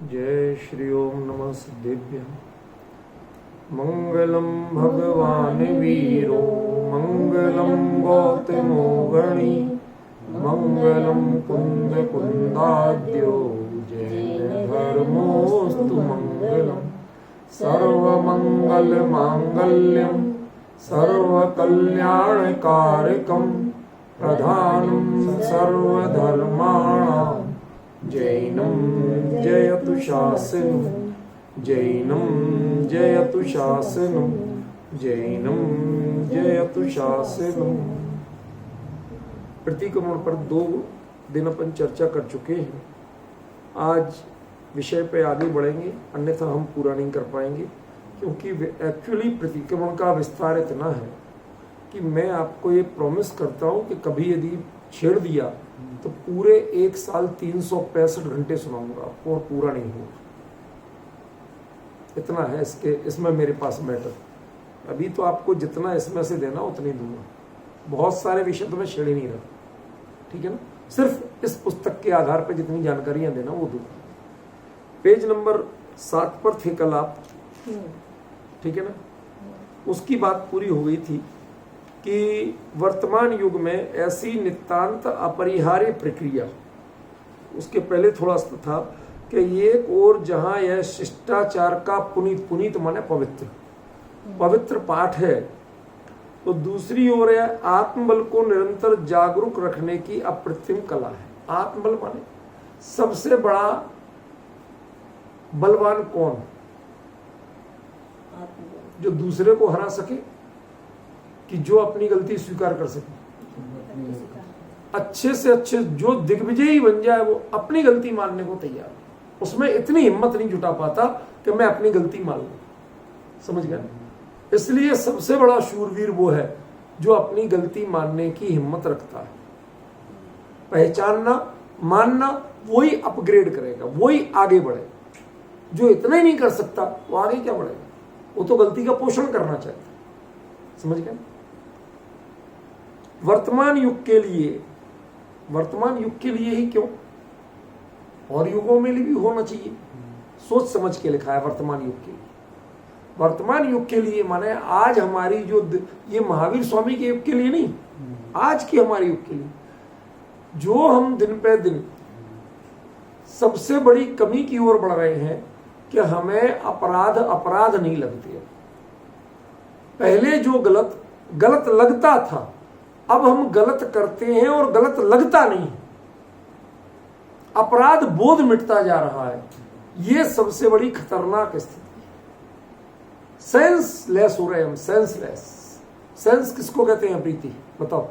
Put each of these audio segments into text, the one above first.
जय श्री ओम नमः सिद्धेभ्यः। मंगलम भगवान वीरो मंगलम गौतमो गणी मंगलम कुंद कुंदाद्यो जैन धर्मोस्तु मंगलम सर्वमंगल मांगल्यम सर्वकल्याणकारकम प्रधानम सर्वधर्माणां जैनं जयतु शासनं जैनं जयतु शासनं जैनं जयतु शासनं। प्रतिक्रमण पर 2 दिन अपन चर्चा कर चुके हैं। आज विषय पे आगे बढ़ेंगे, अन्यथा हम पूरा नहीं कर पाएंगे, क्योंकि एक्चुअली प्रतिक्रमण का विस्तार इतना है कि मैं आपको ये प्रॉमिस करता हूँ कि कभी यदि छेड़ दिया तो पूरे 1 साल 365 घंटे सुनाऊंगा आपको और पूरा नहीं होगा। इतना है इसमें मेरे पास मैटर। अभी तो आपको जितना इसमें से देना उतनी दूंगा। बहुत सारे विषय तो मैं छेड़ ही नहीं रहा, ठीक है ना। सिर्फ इस पुस्तक के आधार पर जितनी जानकारियां देना वो दूंगा। पेज नंबर 7 पर थे कल आप, ठीक है ना। उसकी बात पूरी हो गई थी कि वर्तमान युग में ऐसी नितांत अपरिहार्य प्रक्रिया, उसके पहले थोड़ा सा था कि एक और जहां यह शिष्टाचार का पुनीत माने पवित्र पाठ है, तो दूसरी ओर यह आत्मबल को निरंतर जागरूक रखने की अप्रतिम कला है। आत्मबल माने सबसे बड़ा बलवान कौन? जो दूसरे को हरा सके, कि जो अपनी गलती स्वीकार कर सके। अच्छे से अच्छे जो दिग्विजयी बन जाए वो अपनी गलती मानने को तैयार, उसमें इतनी हिम्मत नहीं जुटा पाता कि मैं अपनी गलती मान लूं। समझ गया? इसलिए सबसे बड़ा शूरवीर वो है जो अपनी गलती मानने की हिम्मत रखता है। पहचानना, मानना, वही अपग्रेड करेगा, वही आगे बढ़ेगा। जो इतना ही नहीं कर सकता वो आगे क्या बढ़ेगा? वो तो गलती का पोषण करना चाहता है। समझ गए? वर्तमान युग के लिए ही क्यों, और युगों में भी होना चाहिए। सोच समझ के लिखा है वर्तमान युग के लिए। वर्तमान युग के लिए माने आज हमारी जो ये महावीर स्वामी के युग के लिए नहीं, आज की हमारे युग के लिए, जो हम दिन पे दिन सबसे बड़ी कमी की ओर बढ़ रहे हैं कि हमें अपराध नहीं लगते। पहले जो गलत लगता था, अब हम गलत करते हैं और गलत लगता नहीं। अपराध बोध मिटता जा रहा है। यह सबसे बड़ी खतरनाक स्थिति। सेंसलेस हो रहे हैं हम, सेंसलेस। सेंस किसको कहते हैं प्रीति? बताओ।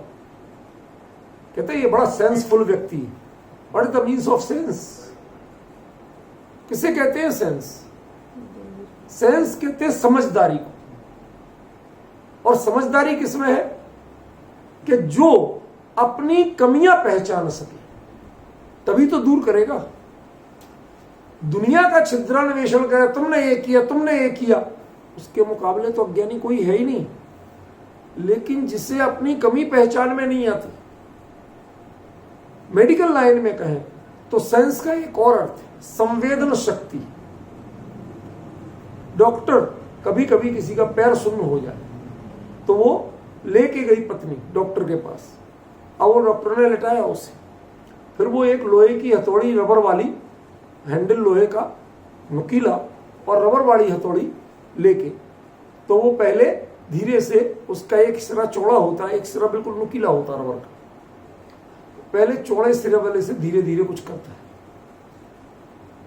कहते हैं ये बड़ा सेंसफुल व्यक्ति है। What is the means of sense? किसे कहते हैं सेंस? सेंस कहते हैं समझदारी को। और समझदारी किसमें है? कि जो अपनी कमियां पहचान सके, तभी तो दूर करेगा। दुनिया का छिद्रान्वेषण करे, तुमने ये किया, तुमने ये किया, उसके मुकाबले तो अज्ञानी कोई है ही नहीं। लेकिन जिसे अपनी कमी पहचान में नहीं आती, मेडिकल लाइन में कहें तो सेंस का एक और अर्थ है संवेदन शक्ति। डॉक्टर कभी कभी किसी का पैर सुन्न हो जाए तो वो लेके गई पत्नी डॉक्टर के पास। अब वो डॉक्टर ने लेटाया उसे, फिर वो एक लोहे की हथौड़ी, रबर वाली हैंडल, लोहे का नुकीला और रबर वाली हथौड़ी लेके, तो वो पहले धीरे से, उसका एक सिरा चौड़ा होता है, एक सिरा बिल्कुल नुकीला होता है रबर का। पहले चौड़े सिरे वाले से धीरे धीरे कुछ करता है,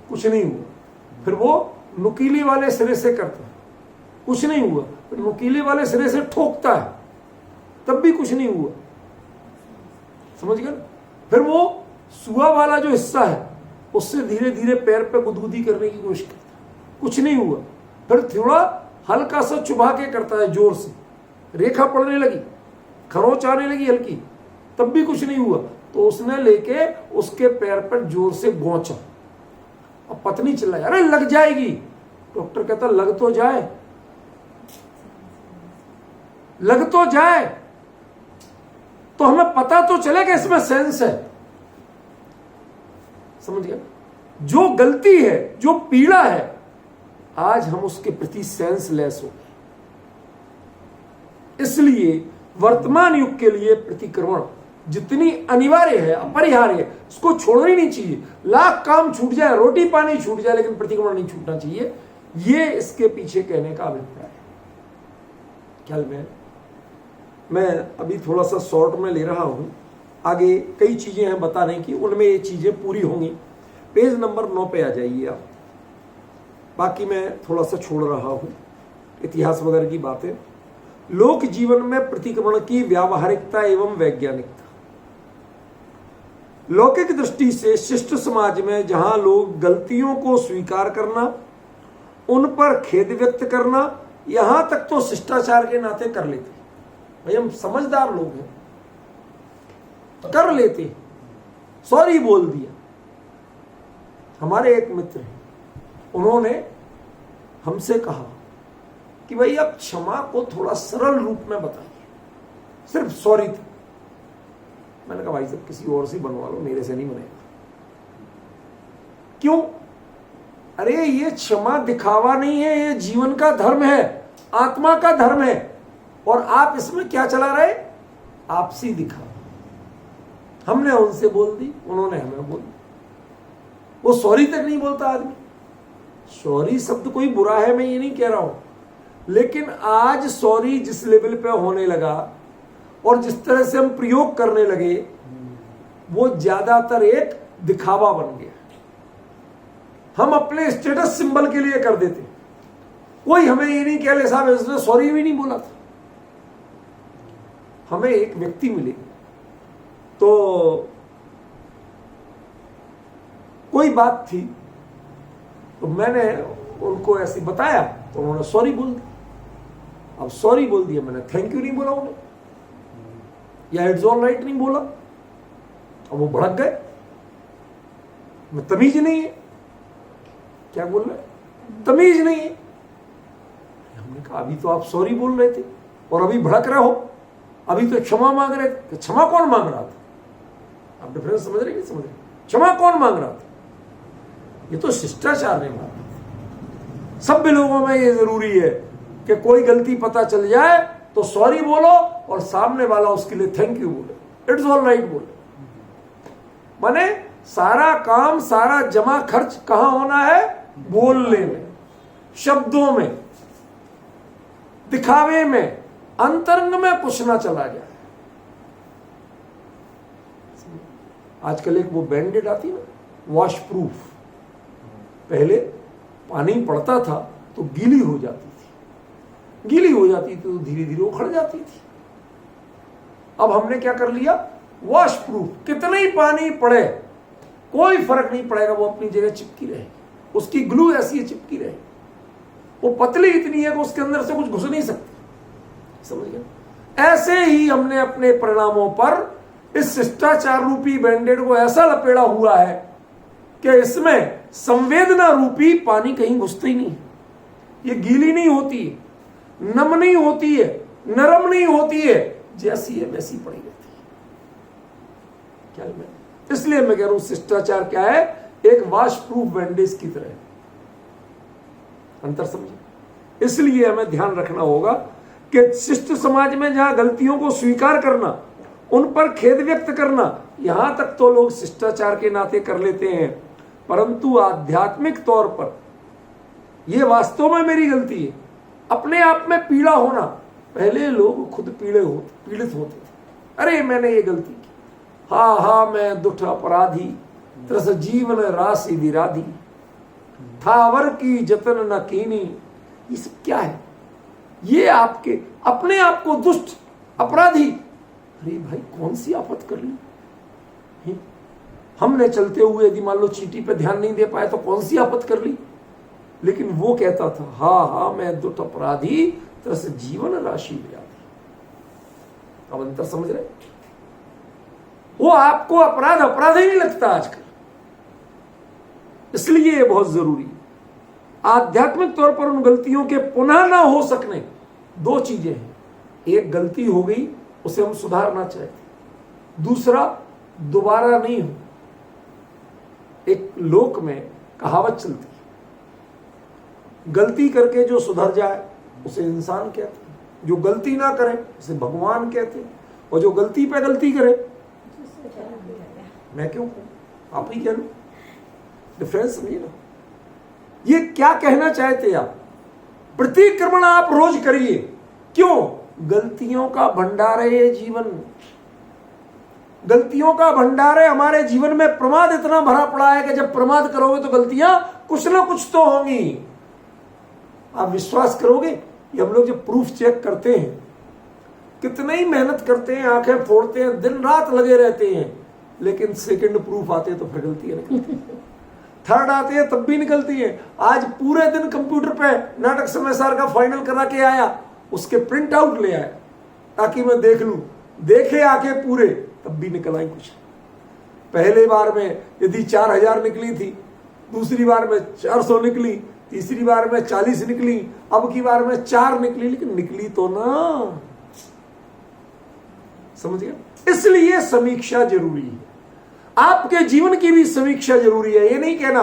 कुछ नहीं हुआ। फिर वो नुकीले वाले सिरे से करता है, कुछ नहीं हुआ। फिर नुकीले वाले सिरे से ठोकता है, तब भी कुछ नहीं हुआ। समझ गए? फिर वो सुआ वाला जो हिस्सा है उससे धीरे धीरे पैर पे गुदगुदी करने की कोशिश करता है, कुछ नहीं हुआ। फिर थोड़ा हल्का सा चुभा के करता है, जोर से, रेखा पड़ने लगी, खरोंच आने लगी हल्की, तब भी कुछ नहीं हुआ। तो उसने लेके उसके पैर पर जोर से गोंचा। अब पत्नी चिल्लाई, अरे लग जाएगी। डॉक्टर कहता लग तो जाए, लग तो जाए, तो हमें पता तो चले कि इसमें सेंस है। समझ गया? जो गलती है, जो पीड़ा है, आज हम उसके प्रति सेंसलेस हो गए। इसलिए वर्तमान युग के लिए प्रतिक्रमण जितनी अनिवार्य है, अपरिहार्य है, उसको छोड़ना ही नहीं चाहिए। लाख काम छूट जाए, रोटी पानी छूट जाए, लेकिन प्रतिक्रमण नहीं छूटना चाहिए। ये इसके पीछे कहने का अभिप्राय है। ख्याल में मैं अभी थोड़ा सा शॉर्ट में ले रहा हूं, आगे कई चीजें हैं बताने की, उनमें ये चीजें पूरी होंगी। पेज नंबर 9 पे आ जाइए आप। बाकी मैं थोड़ा सा छोड़ रहा हूं इतिहास वगैरह की बातें। लोक जीवन में प्रतिक्रमण की व्यावहारिकता एवं वैज्ञानिकता। लौकिक दृष्टि से शिष्ट समाज में जहां लोग गलतियों को स्वीकार करना, उन पर खेद व्यक्त करना, यहां तक तो शिष्टाचार के नाते कर लेते। भाई हम समझदार लोग हैं, कर लेते, सॉरी बोल दिया। हमारे एक मित्र हैं, उन्होंने हमसे कहा कि भाई आप क्षमा को थोड़ा सरल रूप में बताइए, सिर्फ सॉरी तक। मैंने कहा भाई साहब किसी और से बनवा लो, मेरे से नहीं बनेगा। क्यों? अरे ये क्षमा दिखावा नहीं है, ये जीवन का धर्म है, आत्मा का धर्म है। और आप इसमें क्या चला रहे? आपसी दिखावा। हमने उनसे बोल दी, उन्होंने हमें बोल दी। वो सॉरी तक नहीं बोलता आदमी। सॉरी शब्द कोई बुरा है, मैं ये नहीं कह रहा हूं, लेकिन आज सॉरी जिस लेवल पे होने लगा और जिस तरह से हम प्रयोग करने लगे, वो ज्यादातर एक दिखावा बन गया। हम अपने स्टेटस सिंबल के लिए कर देते। कोई हमें ये नहीं कह ले साहब इसने सॉरी भी नहीं बोला था। हमें एक व्यक्ति मिले तो कोई बात थी, तो मैंने उनको ऐसे बताया, तो उन्होंने सॉरी बोल दिया। अब सॉरी बोल दिया, मैंने थैंक यू नहीं बोला उन्हें, या इट्स ऑल राइट नहीं बोला। अब वो भड़क गए, मैं तमीज नहीं है। क्या बोल रहे? तमीज नहीं है। हमने कहा अभी तो आप सॉरी बोल रहे थे और अभी भड़क रहे हो, अभी तो क्षमा मांग रहे थे। क्षमा कौन मांग रहा था? आप डिफरेंस समझ रहे? नहीं समझ रहे? क्षमा कौन मांग रहा था? ये तो शिष्टाचार नहीं मांग। सभ्य लोगों में ये जरूरी है कि कोई गलती पता चल जाए तो सॉरी बोलो और सामने वाला उसके लिए थैंक यू बोले, इट्स ऑल राइट बोले। माने सारा काम, सारा जमा खर्च कहां होना है? बोलने में, शब्दों में, दिखावे में, अंतरंग में कुछ ना चला जाए। आजकल एक वो बैंडेड आती ना, वॉश प्रूफ। पहले पानी पड़ता था तो गीली हो जाती थी, गीली हो जाती थी तो धीरे धीरे उखड़ जाती थी। अब हमने क्या कर लिया? Wash proof. कितना ही पानी पड़े कोई फर्क नहीं पड़ेगा, वो अपनी जगह चिपकी रहेगी। उसकी ग्लू ऐसी है, चिपकी रहेगी। वो पतली इतनी है कि उसके अंदर से कुछ घुस नहीं सकती। समझ गए? ऐसे ही हमने अपने परिणामों पर इस शिष्टाचार रूपी बैंडेड को ऐसा लपेड़ा हुआ है कि इसमें संवेदना रूपी पानी कहीं घुसता ही नहीं। ये गीली नहीं होती है, नम नहीं होती है, नरम नहीं होती है, जैसी है वैसी पड़ी रहती है। क्या मैं इसलिए मैं कह रहा हूं शिष्टाचार क्या है? एक वॉश प्रूफ बैंडेज की तरह। अंतर समझे? इसलिए हमें ध्यान रखना होगा कि शिष्ट समाज में जहां गलतियों को स्वीकार करना, उन पर खेद व्यक्त करना, यहां तक तो लोग शिष्टाचार के नाते कर लेते हैं, परंतु आध्यात्मिक तौर पर यह वास्तव में मेरी गलती है, अपने आप में पीड़ा होना। पहले लोग खुद पीड़ित होते थे। अरे मैंने ये गलती की, हा मैं दुष्ट अपराधी, त्रस जीवन राशि दिराधी, थावर की जतन न कीनी। ये सब क्या है? ये आपके अपने आप को दुष्ट अपराधी। अरे भाई कौन सी आफत कर ली? हमने चलते हुए यदि मान लो चींटी पे ध्यान नहीं दे पाए तो कौन सी आफत कर ली? लेकिन वो कहता था हा मैं दुष्ट अपराधी, तरस जीवन राशि व्याधि। अब अंतर समझ रहे? वो आपको अपराध ही नहीं लगता आजकल। इसलिए ये बहुत जरूरी है। आध्यात्मिक तौर पर उन गलतियों के पुनः ना हो सकने, दो चीजें हैं। एक, गलती हो गई, उसे हम सुधारना चाहते। दूसरा, दोबारा नहीं हो। एक लोक में कहावत चलती है, गलती करके जो सुधर जाए उसे इंसान कहते हैं, जो गलती ना करे उसे भगवान कहते हैं, और जो गलती पे गलती करे मैं क्यों कहूं, आप ही कह लो। डिफरेंस समझिए ना। ये क्या कहना चाहते आप? प्रतिक्रमण आप रोज करिए। क्यों? गलतियों का भंडार है ये जीवन, गलतियों का भंडार है। हमारे जीवन में प्रमाद इतना भरा पड़ा है कि जब प्रमाद करोगे तो गलतियां कुछ ना कुछ तो होंगी। आप विश्वास करोगे, ये हम लोग जब प्रूफ चेक करते हैं, कितने ही मेहनत करते हैं, आंखें फोड़ते हैं, दिन रात लगे रहते हैं, लेकिन सेकंड प्रूफ आते हैं तो फिर गलतियां निकलती हैं, थर्ड आते हैं तब भी निकलती है। आज पूरे दिन कंप्यूटर पे नाटक समय सार का फाइनल करा के आया, उसके प्रिंट आउट ले आया ताकि मैं देख लूं, देखे आके पूरे, तब भी निकल आई कुछ। पहले बार में यदि 4000 निकली थी, दूसरी बार में 400 निकली, तीसरी बार में 40 निकली, अब की बार में 4 निकली, लेकिन निकली तो ना। समझ गए? इसलिए समीक्षा जरूरी है। आपके जीवन की भी समीक्षा जरूरी है। ये नहीं कहना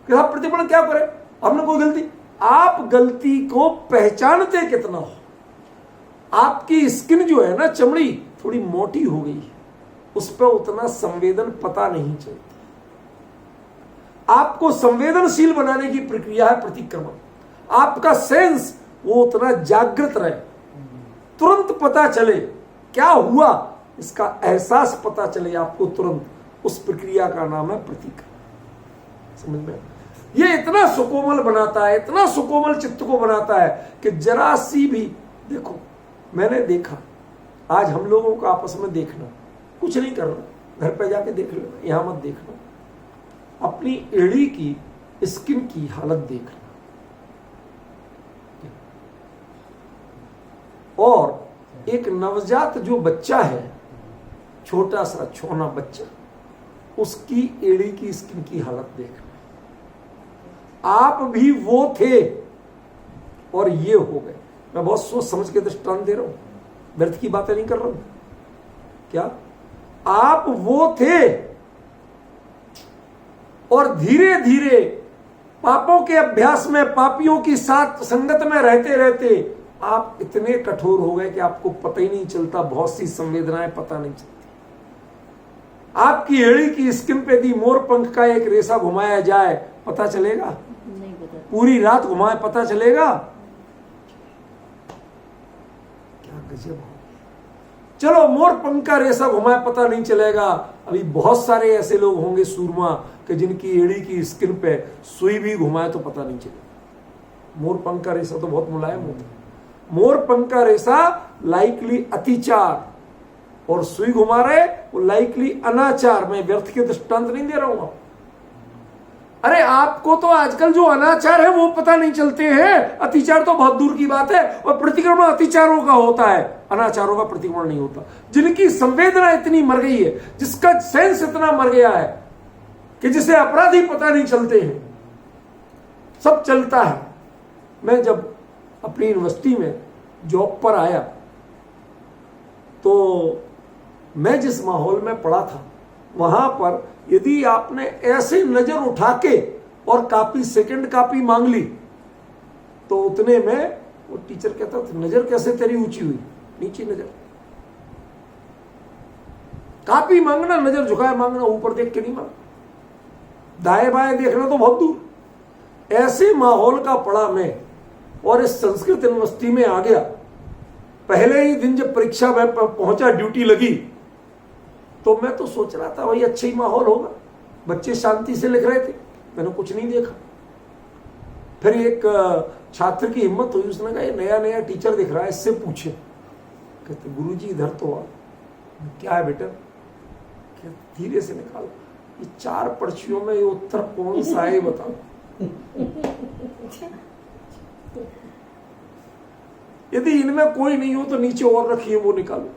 कि आप प्रतिक्रमण क्या करें, हमने कोई गलती। आप गलती को पहचानते कितना हो। आपकी स्किन जो है ना, चमड़ी थोड़ी मोटी हो गई है, उस पर उतना संवेदन पता नहीं चलती। आपको संवेदनशील बनाने की प्रक्रिया है प्रतिक्रमण। आपका सेंस वो उतना जागृत रहे, तुरंत पता चले क्या हुआ, इसका एहसास पता चले आपको तुरंत, उस प्रक्रिया का नाम है प्रतिक्रमण। समझ में? ये इतना सुकोमल बनाता है, इतना सुकोमल चित्त को बनाता है कि जरा सी भी, देखो मैंने देखा, आज हम लोगों को आपस में देखना, कुछ नहीं करना, घर पे जाके देख लेना, यहां मत देखना, अपनी एड़ी की स्किन की हालत देखना। और एक नवजात जो बच्चा है, छोटा सा छोना बच्चा, उसकी एड़ी की स्किन की हालत देखना। आप भी वो थे और ये हो गए। मैं बहुत सोच समझ के दृष्टांत दे रहा हूं, व्यर्थ की बातें नहीं कर रहा हूं। क्या आप वो थे और धीरे धीरे पापों के अभ्यास में, पापियों की साथ संगत में रहते रहते आप इतने कठोर हो गए कि आपको पता ही नहीं चलता, बहुत सी संवेदनाएं पता नहीं चलती। आपकी एड़ी की स्किन पे यदि मोर पंख का एक रेशा घुमाया जाए, पता चलेगा? नहीं पता। पूरी रात घुमाए, पता चलेगा? क्या गजब हो। चलो मोर पंख का रेशा घुमाए, पता नहीं चलेगा। अभी बहुत सारे ऐसे लोग होंगे सूरमा कि जिनकी एड़ी की स्किन पे सुई भी घुमाए तो पता नहीं चलेगा। मोर पंख का रेशा तो बहुत मुलायम होता है। मोर पंख का रेशा लाइकली अतिचार, और सुई घुमा रहे वो लाइकली अनाचार। मैं व्यर्थ के दृष्टांत नहीं दे रहा हूं। अरे आपको तो आजकल जो अनाचार है वो पता नहीं चलते हैं, अतिचार तो बहुत दूर की बात है। और प्रतिक्रमण अतिचारों का होता है, अनाचारों का प्रतिक्रमण नहीं होता। जिनकी संवेदना इतनी मर गई है, जिसका सेंस इतना मर गया है कि जिसे अपराधी पता नहीं चलते हैं, सब चलता है। मैं जब अपनी यूनिवर्सिटी में जॉब पर आया तो मैं जिस माहौल में पढ़ा था, वहां पर यदि आपने ऐसे नजर उठा के और कॉपी, सेकंड कॉपी मांग ली, तो उतने में वो टीचर कहता था, नजर कैसे तेरी ऊंची हुई, नीची नजर। कॉपी मांगना, नजर झुकाए मांगना, ऊपर देख के नहीं मांगना, दाएं बाएं देखना तो बहुत दूर। ऐसे माहौल का पढ़ा मैं, और इस संस्कृत यूनिवर्सिटी में आ गया। पहले ही दिन जब परीक्षा में पहुंचा, ड्यूटी लगी, तो मैं तो सोच रहा था भाई अच्छा ही माहौल होगा, बच्चे शांति से लिख रहे थे, मैंने कुछ नहीं देखा। फिर एक छात्र की हिम्मत हुई, उसने कहा ये नया नया टीचर दिख रहा है, इससे पूछे। कहते गुरुजी इधर तो आ। क्या है बेटा? धीरे से निकाल, ये 4 पर्चियों में ये उत्तर कौन सा है बताओ। यदि इनमें कोई नहीं हो तो नीचे और रखिए, वो निकालो।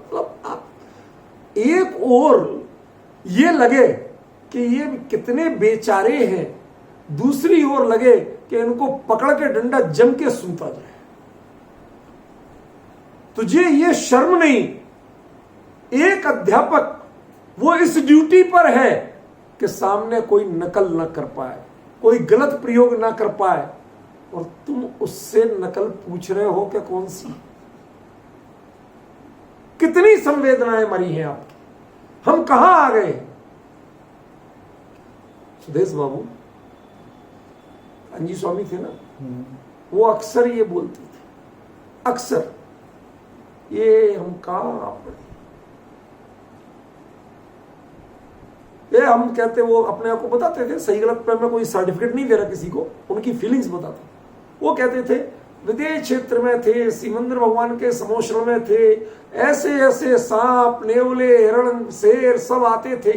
मतलब आप एक और ये लगे कि ये कितने बेचारे हैं, दूसरी ओर लगे कि इनको पकड़ के डंडा जम के सूता जाए। तुझे ये शर्म नहीं? एक अध्यापक वो इस ड्यूटी पर है कि सामने कोई नकल ना कर पाए, कोई गलत प्रयोग ना कर पाए, और तुम उससे नकल पूछ रहे हो कि कौन सी? कितनी संवेदनाएं मरी हैं आपकी, हम कहां आ गए? सुदेश बाबू अंजी स्वामी थे ना, वो अक्सर ये बोलते थे, अक्सर, ये हम कहां पड़े, ये हम कहते, वो अपने आप को बताते थे, सही गलत पे मैं कोई सर्टिफिकेट नहीं दे रहा किसी को, उनकी फीलिंग्स बताता। वो कहते थे विदेश क्षेत्र में थे, सिमंदर भगवान के समोश्र में थे, ऐसे ऐसे सांप, नेवले, हिरण, शेर सब आते थे,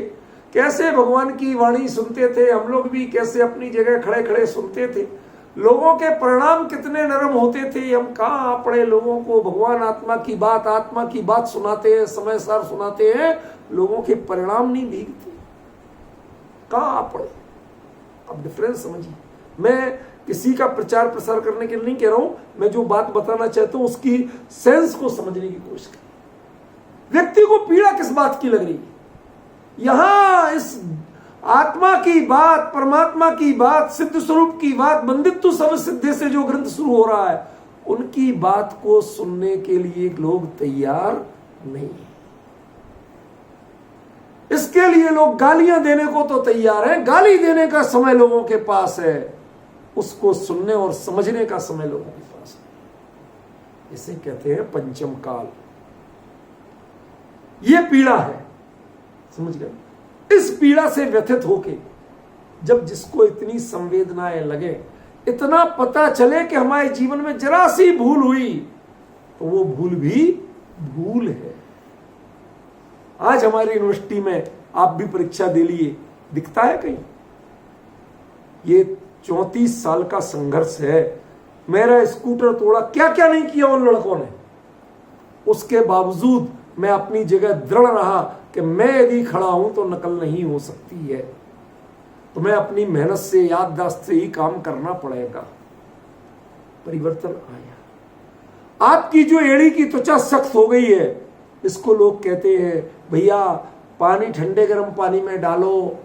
कैसे भगवान की वाणी सुनते थे, हम लोग भी कैसे अपनी जगह खड़े खड़े सुनते थे, लोगों के परिणाम कितने नरम होते थे, हम कहां अपने लोगों को भगवान आत्मा की बात सुनाते हैं, समय सार सुनाते हैं, लोगों के परिणाम नहीं दिखते, कहां पड़े? अब डिफरेंस समझिए। मैं किसी का प्रचार प्रसार करने के लिए नहीं कह रहा हूं, मैं जो बात बताना चाहता हूं उसकी सेंस को समझने की कोशिश करें। व्यक्ति को पीड़ा किस बात की लग रही है? यहां इस आत्मा की बात, परमात्मा की बात, सिद्ध स्वरूप की बात, बंदित्व सब सिद्धे से जो ग्रंथ शुरू हो रहा है, उनकी बात को सुनने के लिए लोग तैयार नहीं है। इसके लिए लोग गालियां देने को तो तैयार हैं, गाली देने का समय लोगों के पास है, उसको सुनने और समझने का समय लोगों के पास है। इसे कहते हैं पंचम काल। यह पीड़ा है, समझ गए? इस पीड़ा से व्यथित होके जब जिसको इतनी संवेदनाएं लगे, इतना पता चले कि हमारे जीवन में जरा सी भूल हुई, तो वो भूल भी भूल है। आज हमारी यूनिवर्सिटी में आप भी परीक्षा दे लिए, दिखता है कहीं? ये 34 साल का संघर्ष है। मेरा स्कूटर तोड़ा, क्या क्या नहीं किया उन लड़कों ने, उसके बावजूद मैं अपनी जगह दृढ़ रहा कि मैं यदि खड़ा हूं तो नकल नहीं हो सकती है, तो मैं अपनी मेहनत से, याददाश्त से ही काम करना पड़ेगा। परिवर्तन आया। आपकी जो एड़ी की त्वचा सख्त हो गई है, इसको लोग कहते हैं भैया पानी, ठंडे गर्म पानी में डालो,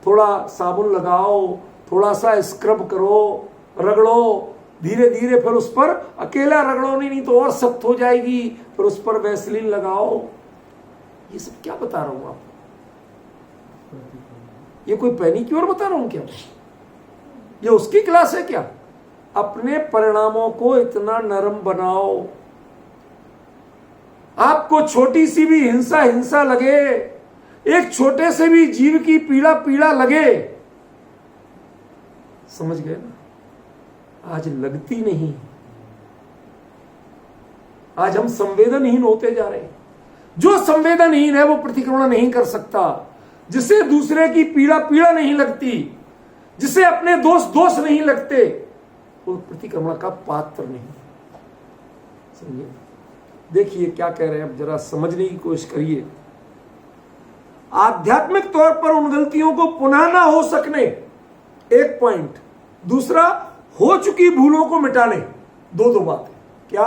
थोड़ा साबुन लगाओ, थोड़ा सा स्क्रब करो, रगड़ो, धीरे धीरे फिर उस पर अकेला रगड़ो नहीं तो और सख्त हो जाएगी, फिर उस पर वैसलीन लगाओ। ये सब क्या बता रहा हूं आपको? ये कोई पैनिक्योर बता रहा हूं क्या? ये उसकी क्लास है क्या? अपने परिणामों को इतना नरम बनाओ, आपको छोटी सी भी हिंसा लगे, एक छोटे से भी जीव की पीड़ा लगे, समझ गए ना? आज लगती नहीं, आज हम संवेदनहीन होते जा रहे हैं। जो संवेदनहीन है वो प्रतिक्रमण नहीं कर सकता, जिसे दूसरे की पीड़ा नहीं लगती, जिसे अपने दोष नहीं लगते, वो प्रतिक्रमण का पात्र नहीं। समझिए, देखिए क्या कह रहे हैं, अब जरा समझने की कोशिश करिए। आध्यात्मिक तौर पर उन गलतियों को पुनः ना हो सकने, एक पॉइंट। दूसरा, हो चुकी भूलों को मिटाने, दो बातें। क्या?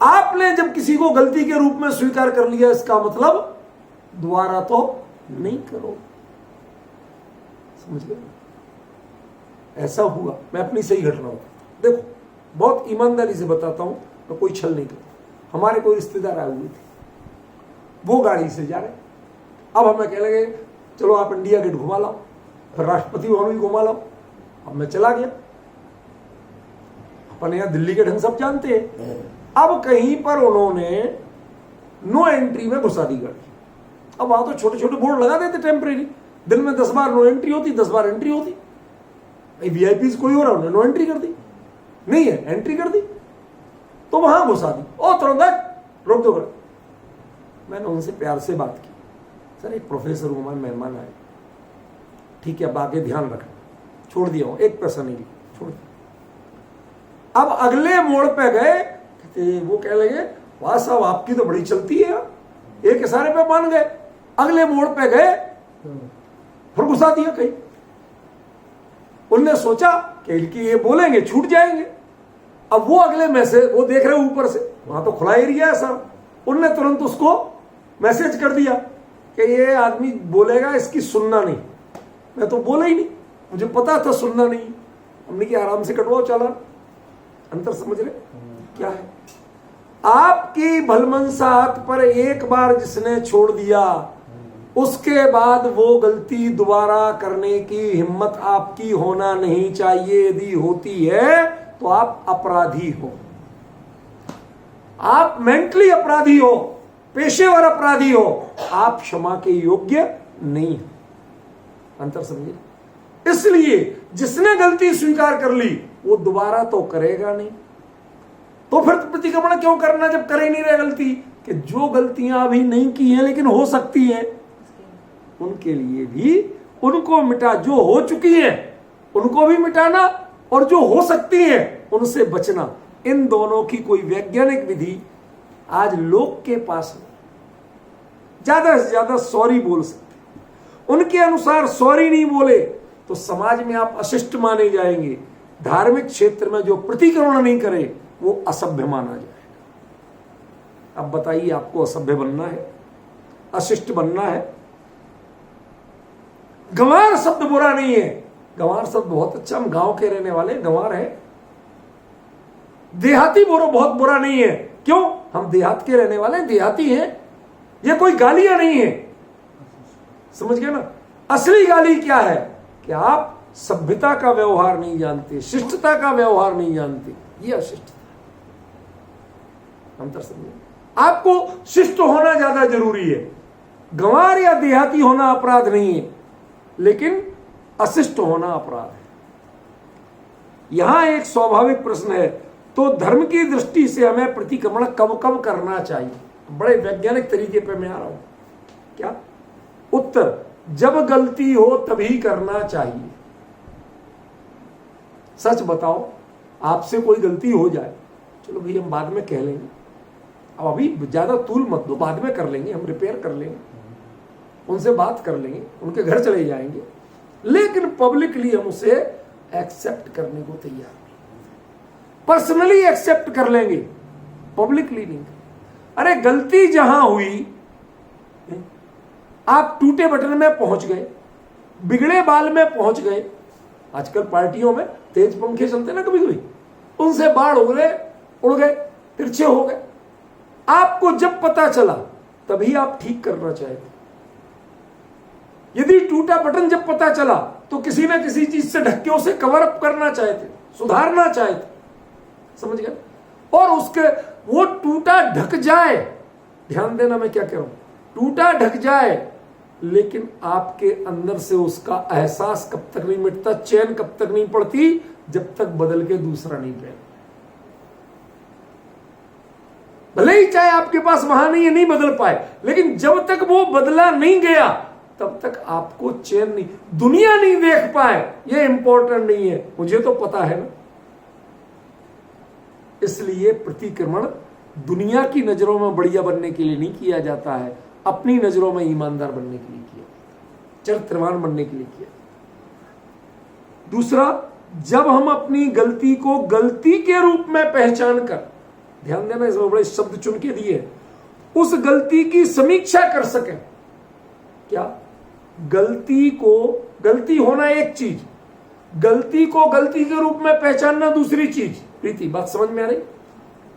आपने जब किसी को गलती के रूप में स्वीकार कर लिया, इसका मतलब दोबारा तो नहीं करो। समझ गए? ऐसा हुआ, मैं अपनी सही घटना बताता हूं। देखो, बहुत ईमानदारी से बताता हूं, मैं कोई छल नहीं करता। हमारे कोई रिश्तेदार आए हुए थे, वो गाड़ी से जा रहे, अब हमें कह लगे चलो आप इंडिया गेट घुमा लाओ, फिर राष्ट्रपति भवन भी घुमा लाओ। अब मैं चला गया, अपन यहां दिल्ली के ढंग सब जानते हैं। अब कहीं पर उन्होंने नो एंट्री में घुसा दी गाड़ी। अब वहां तो छोटे छोटे बोर्ड लगा देते टेम्परेरी, दिन में 10 बार नो एंट्री होती, 10 बार एंट्री होती। वीआईपी कोई हो रहा, उन्होंने नो एंट्री कर दी, नहीं है एंट्री कर दी, तो वहां घुसा दी। ओ तुरंत रोक दो गाड़ी। मैंने उनसे प्यार से बात की, सर एक प्रोफेसर हूं, हमारे मेहमान आए, ठीक है अब आगे ध्यान रखना। छोड़ दिया हूं, एक पैसा नहीं लिया, छोड़ दिया। अब अगले मोड़ पे गए, वो कह लगे वाह साहब आपकी तो बड़ी चलती है यार, एक इशारे पे मान गए। अगले मोड़ पे गए, फिर घुसा दिया कहीं। उनने सोचा कि ये बोलेंगे छूट जाएंगे। अब वो अगले मैसेज, वो देख रहे ऊपर से, वहां तो खुला एरिया है सर, उनने तुरंत उसको मैसेज कर दिया कि ये आदमी बोलेगा, इसकी सुनना नहीं, मैं तो बोला ही नहीं, मुझे पता था सुनना नहीं। हमने कि आराम से कटवाओ चालान। अंतर समझ रहे क्या है? आपकी भलमनसाहत पर एक बार जिसने छोड़ दिया, उसके बाद वो गलती दोबारा करने की हिम्मत आपकी होना नहीं चाहिए। यदि होती है तो आप अपराधी हो, आप मेंटली अपराधी हो, पेशेवर अपराधी हो, आप क्षमा के योग्य नहीं हो। अंतर समझिए। इसलिए जिसने गलती स्वीकार कर ली वो दोबारा तो करेगा नहीं। तो फिर प्रतिक्रमण क्यों करना जब कर ही नहीं रहे गलती? कि जो गलतियां अभी नहीं की हैं लेकिन हो सकती हैं, उनके लिए भी उनको मिटा, जो हो चुकी हैं उनको भी मिटाना और जो हो सकती हैं उनसे बचना। इन दोनों की कोई वैज्ञानिक विधि आज लोग के पास नहीं। ज्यादा से ज्यादा सॉरी बोल सकते, उनके अनुसार सॉरी नहीं बोले तो समाज में आप अशिष्ट माने जाएंगे। धार्मिक क्षेत्र में जो प्रतिक्रमण नहीं करे वो असभ्य माना जाएगा। अब बताइए, आपको असभ्य बनना है, अशिष्ट बनना है? गंवार शब्द बुरा नहीं है, गंवार शब्द बहुत अच्छा, हम गांव के रहने वाले गंवार है। देहाती बहुत बुरा नहीं है, क्यों? हम देहात के रहने वाले देहाती हैं। ये कोई गालियां नहीं है, समझ गए ना? असली गाली क्या है कि आप सभ्यता का व्यवहार नहीं जानते, शिष्टता का व्यवहार नहीं जानते, ये अशिष्टता। अंतर समझिए। आपको शिष्ट होना ज्यादा जरूरी है। गंवार या देहाती होना अपराध नहीं है, लेकिन अशिष्ट होना अपराध है। यहां एक स्वाभाविक प्रश्न है, तो धर्म की दृष्टि से हमें प्रतिक्रमण कब कब करना चाहिए? बड़े वैज्ञानिक तरीके पे मैं आ रहा हूं। क्या उत्तर? जब गलती हो तभी करना चाहिए। सच बताओ, आपसे कोई गलती हो जाए, चलो भाई हम बाद में कह लेंगे, अब अभी ज्यादा तूल मत दो, बाद में कर लेंगे, हम रिपेयर कर लेंगे, उनसे बात कर लेंगे, उनके घर चले जाएंगे, लेकिन पब्लिकली हम उसे एक्सेप्ट करने को तैयार नहीं। पर्सनली एक्सेप्ट कर लेंगे, पब्लिकली नहीं। अरे गलती जहां हुई, आप टूटे बटन में पहुंच गए, बिगड़े बाल में पहुंच गए। आजकल पार्टियों में तेज पंखे चलते ना कभी कभी, उनसे बाढ़ उड़ गए, तिरछे हो गए। आपको जब पता चला तभी आप ठीक करना चाहते। यदि टूटा बटन जब पता चला तो किसी ना किसी चीज से ढक के उसे कवर अप करना चाहते, सुधारना चाहते, समझ गए? और उसके वो टूटा ढक जाए, ध्यान देना मैं क्या कह रहा हूं, टूटा ढक जाए, लेकिन आपके अंदर से उसका एहसास कब तक नहीं मिटता, चैन कब तक नहीं पड़ती, जब तक बदल के दूसरा नहीं पहन। भले ही चाहे आपके पास वहां नहीं बदल पाए, लेकिन जब तक वो बदला नहीं गया तब तक आपको चैन नहीं, दुनिया नहीं देख पाए, ये इंपॉर्टेंट नहीं है, मुझे तो पता है ना। इसलिए प्रतिक्रमण दुनिया की नजरों में बढ़िया बनने के लिए नहीं किया जाता है, अपनी नजरों में ईमानदार बनने के लिए किया, चरित्रवान बनने के लिए किया। दूसरा, जब हम अपनी गलती को गलती के रूप में पहचान कर, ध्यान देना इसमें बड़े शब्द चुन के दिए, उस गलती की समीक्षा कर सके। क्या? गलती होना एक चीज, गलती को गलती के रूप में पहचानना दूसरी चीज। प्रीति, बात समझ में आ रही?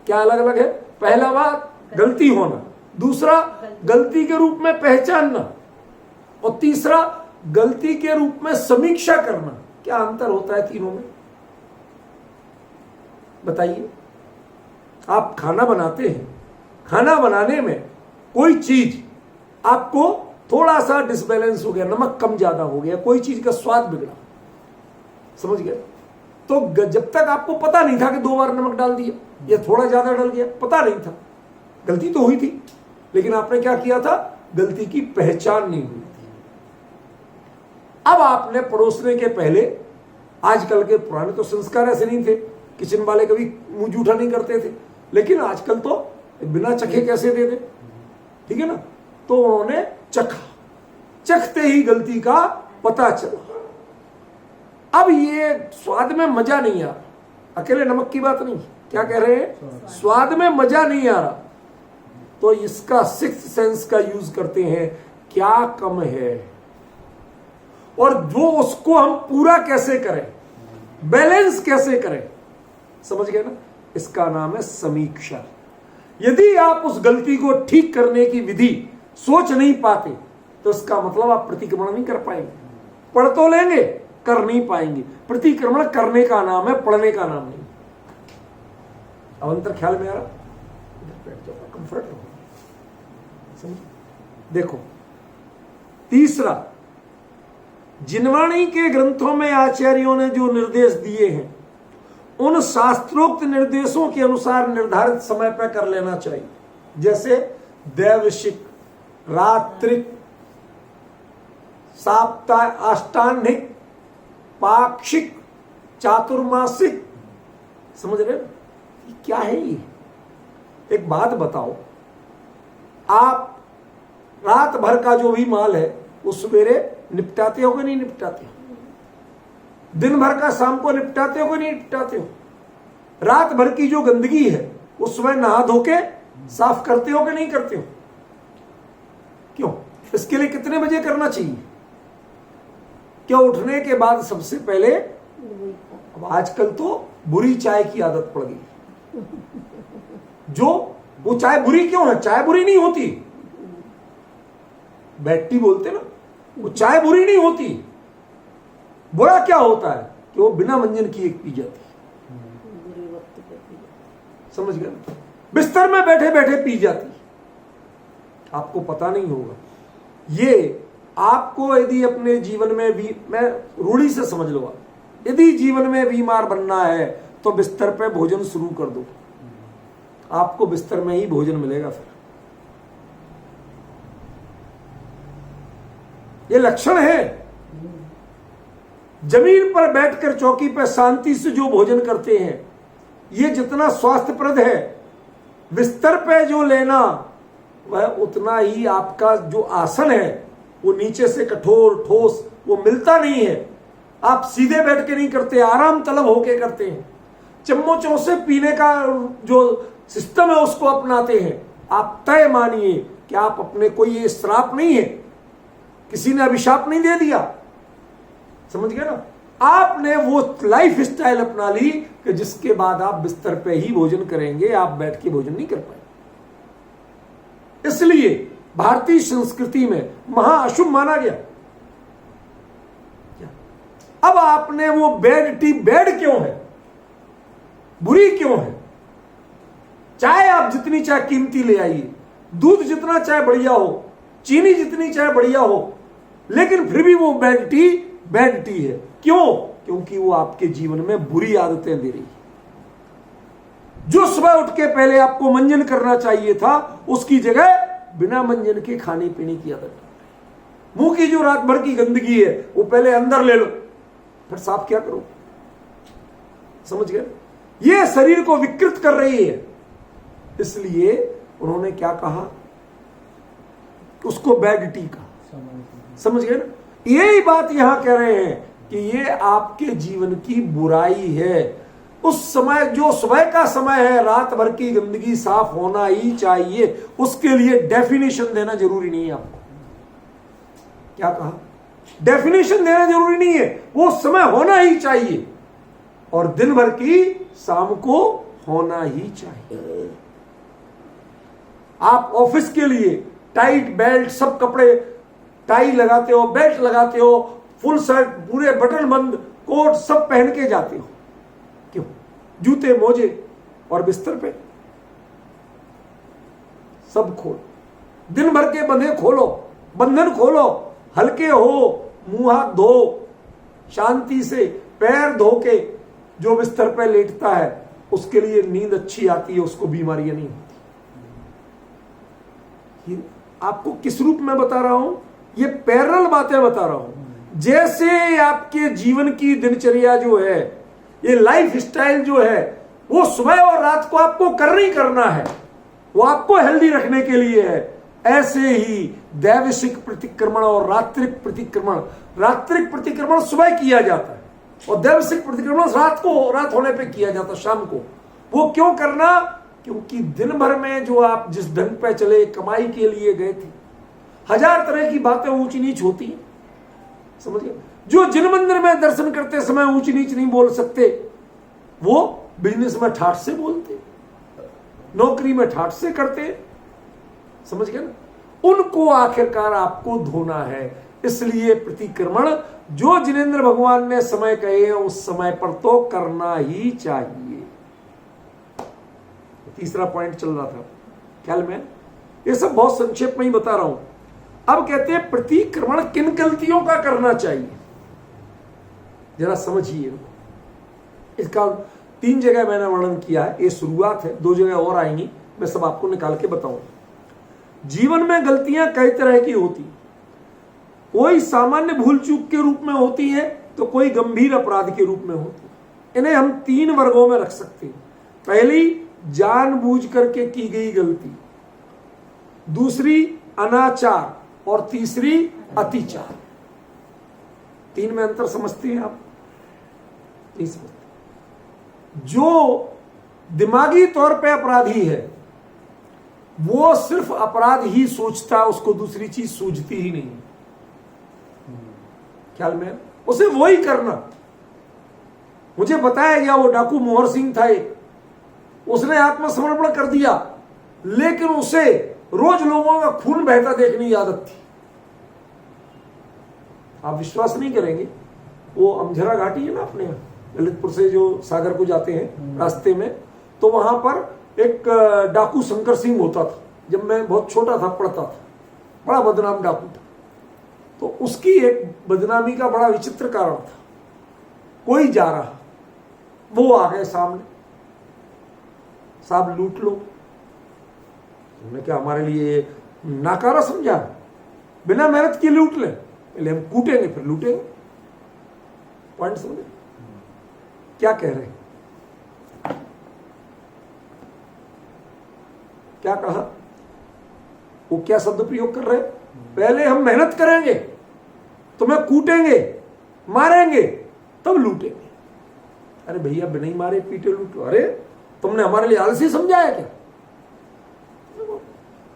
क्या अलग अलग है? पहला बात गलती होना, दूसरा गलती के रूप में पहचानना, और तीसरा गलती के रूप में समीक्षा करना। क्या अंतर होता है तीनों में? बताइए। आप खाना बनाते हैं, खाना बनाने में कोई चीज आपको थोड़ा सा डिसबैलेंस हो गया, नमक कम ज्यादा हो गया, कोई चीज का स्वाद बिगड़ा, समझ गए? तो जब तक आपको पता नहीं था कि 2 बार नमक डाल दिया या थोड़ा ज्यादा डाल दिया, पता नहीं था, गलती तो हुई थी, लेकिन आपने क्या किया था? गलती की पहचान नहीं हुई थी। अब आपने परोसने के पहले, आजकल के पुराने तो संस्कार ऐसे नहीं थे, किचन वाले कभी मुंह जूठा नहीं करते थे, लेकिन आजकल तो बिना चखे कैसे दे दे, ठीक है ना? तो उन्होंने चखा, चखते ही गलती का पता चला। अब ये स्वाद में मजा नहीं आ रहा, अकेले नमक की बात नहीं, क्या कह रहे हैं? स्वाद में मजा नहीं आ रहा, तो इसका सिक्स्थ सेंस का यूज करते हैं, क्या कम है, और जो उसको हम पूरा कैसे करें, बैलेंस कैसे करें, समझ गए ना? इसका नाम है समीक्षा। यदि आप उस गलती को ठीक करने की विधि सोच नहीं पाते तो इसका मतलब आप प्रतिक्रमण नहीं कर पाएंगे। पढ़ तो लेंगे, कर नहीं पाएंगे। प्रतिक्रमण करने का नाम है, पढ़ने का नाम नहीं। अब अंतर ख्याल में आ रहा? कंफर्ट रहो, समझ? देखो, तीसरा, जिनवाणी के ग्रंथों में आचार्यों ने जो निर्देश दिए हैं उन शास्त्रोक्त निर्देशों के अनुसार निर्धारित समय पर कर लेना चाहिए। जैसे दैवशिक, रात्रिक, साप्ताहिक, अष्टांगिक, पाक्षिक, चातुर्मासिक। समझ रहे? क्या है ये? एक बात बताओ, आप रात भर का जो भी माल है वो सवेरे निपटाते हो कि नहीं निपटाते हो? दिन भर का शाम को निपटाते हो कि नहीं निपटाते हो? रात भर की जो गंदगी है वो सुबह नहा धो के साफ करते हो कि नहीं करते हो? क्यों? इसके लिए कितने बजे करना चाहिए? क्या उठने के बाद सबसे पहले? अब आजकल तो बुरी चाय की आदत पड़ गई। जो वो चाय बुरी क्यों है? चाय बुरी नहीं होती, बैठी बोलते ना, वो चाय बुरी नहीं होती। बुरा क्या होता है कि वो बिना मंजन की एक पी जाती है। समझ गए? बिस्तर में बैठे बैठे पी जाती है। आपको पता नहीं होगा। ये आपको यदि अपने जीवन में भी, मैं रूढ़ी से समझ लो, आप यदि जीवन में बीमार बनना है तो बिस्तर पे भोजन शुरू कर दो, आपको बिस्तर में ही भोजन मिलेगा। फिर ये लक्षण है। जमीन पर बैठकर चौकी पर शांति से जो भोजन करते हैं, ये जितना स्वास्थ्यप्रद है, बिस्तर पे जो लेना वह उतना ही आपका जो आसन है वो नीचे से कठोर ठोस वो मिलता नहीं है। आप सीधे बैठ के नहीं करते, आराम तलब होके करते हैं। चम्मचों से पीने का जो सिस्टम है उसको अपनाते हैं। आप तय मानिए कि आप अपने, कोई ये श्राप नहीं है, किसी ने अभिशाप नहीं दे दिया। समझ गए ना? आपने वो लाइफ स्टाइल अपना ली कि जिसके बाद आप बिस्तर पे ही भोजन करेंगे, आप बैठ के भोजन नहीं कर पाएंगे। इसलिए भारतीय संस्कृति में महाअशुभ माना गया। अब आपने वो बेड टी, बेड क्यों है, बुरी क्यों है? चाय आप जितनी चाहे कीमती ले आइए, दूध जितना चाहे बढ़िया हो, चीनी जितनी चाहे बढ़िया हो, लेकिन फिर भी वो बेड टी है। क्यों? क्योंकि वो आपके जीवन में बुरी आदतें दे रही है। जो सुबह उठ के पहले आपको मंजन करना चाहिए था, उसकी जगह बिना मंजन के खाने पीने की आदत। मुंह की जो रात भर की गंदगी है वो पहले अंदर ले लो, फिर साफ क्या करो। समझ गए? ये शरीर को विकृत कर रही है। इसलिए उन्होंने क्या कहा, उसको बेड टी का। समझ गए ना? यही बात यहां कह रहे हैं कि ये आपके जीवन की बुराई है। उस समय जो सुबह का समय है, रात भर की गंदगी साफ होना ही चाहिए। उसके लिए डेफिनेशन देना जरूरी नहीं है। आपको क्या कहा? डेफिनेशन देना जरूरी नहीं है, वो समय होना ही चाहिए और दिन भर की शाम को होना ही चाहिए। आप ऑफिस के लिए टाइट बेल्ट, सब कपड़े टाई लगाते हो, बेल्ट लगाते हो, फुल शर्ट, पूरे बटन बंद कोट सब पहन के जाते हो। क्यों? जूते मोजे और बिस्तर पे सब खोलो, दिन भर के बंधे खोलो, बंधन खोलो, हल्के हो, मुंह हाथ धो, शांति से पैर धो के जो बिस्तर पे लेटता है उसके लिए नींद अच्छी आती है, उसको बीमारियां नहीं होती। ये आपको किस रूप में बता रहा हूं? ये पैरेलल बातें बता रहा हूं। जैसे आपके जीवन की दिनचर्या जो है, ये लाइफ स्टाइल जो है, वो सुबह और रात को आपको करना है, वो आपको हेल्दी रखने के लिए है। ऐसे ही दैविक प्रतिक्रमण और रात्रिक प्रतिक्रमण सुबह किया जाता है और दैविक प्रतिक्रमण रात होने पे किया जाता है, शाम को। वो क्यों करना? क्योंकि दिन भर में जो आप जिस ढंग पे चले, कमाई के लिए गए थे, 1000 तरह की बातें ऊंची नीच होती हैं। समझ गए? जो जिन मंदिर में दर्शन करते समय ऊंच नीच नहीं बोल सकते, वो बिजनेस में ठाठ से बोलते, नौकरी में ठाठ से करते, समझ गए ना? उनको आखिरकार आपको धोना है। इसलिए प्रतिक्रमण जो जिनेंद्र भगवान ने समय कहे हैं उस समय पर तो करना ही चाहिए। तीसरा पॉइंट चल रहा था ख्याल में, ये सब बहुत संक्षेप में ही बता रहा हूं। अब कहते हैं प्रतिक्रमण किन गलतियों का करना चाहिए, जरा समझिए। इसका 3 जगह मैंने वर्णन किया है, ये शुरुआत है, 2 जगह और आएंगी, मैं सब आपको निकाल के बताऊंगा। जीवन में गलतियां कई तरह की होती, कोई सामान्य भूल चूक के रूप में होती है तो कोई गंभीर अपराध के रूप में होती है। इन्हें हम 3 वर्गों में रख सकते हैं। पहली, जानबूझ करके की गई गलती, दूसरी अनाचार, और तीसरी अतिचार। 3 में अंतर समझते हैं आप? नहीं समझते। जो दिमागी तौर पे अपराधी है वो सिर्फ अपराध ही सोचता है, उसको दूसरी चीज सूझती ही नहीं। ख्याल में? उसे वो ही करना। मुझे बताया गया वो डाकू मोहर सिंह था, उसने आत्मसमर्पण कर दिया, लेकिन उसे रोज लोगों का खून बहता देखने की आदत थी। आप विश्वास नहीं करेंगे, वो अमझरा घाटी है ना अपने ललितपुर से जो सागर को जाते हैं रास्ते में, तो वहां पर एक डाकू शंकर सिंह होता था। जब मैं बहुत छोटा था पढ़ता था, बड़ा बदनाम डाकू था। तो उसकी एक बदनामी का बड़ा विचित्र कारण था। कोई जा रहा, वो आ गए सामने, साहब लूट लो। उन्होंने क्या हमारे लिए नाकारा समझा? बिना मेहनत के लूट ले, पहले हम कूटेंगे फिर लूटेंगे। पॉइंट समझे क्या कह रहे हैं? क्या कहा? वो क्या शब्द प्रयोग कर रहे हैं? पहले हम मेहनत करेंगे, तुम्हें कूटेंगे, मारेंगे, तब लूटेंगे। अरे भैया बिना ही मारे पीटे लूटो? अरे तुमने हमारे लिए आलसी समझा है क्या?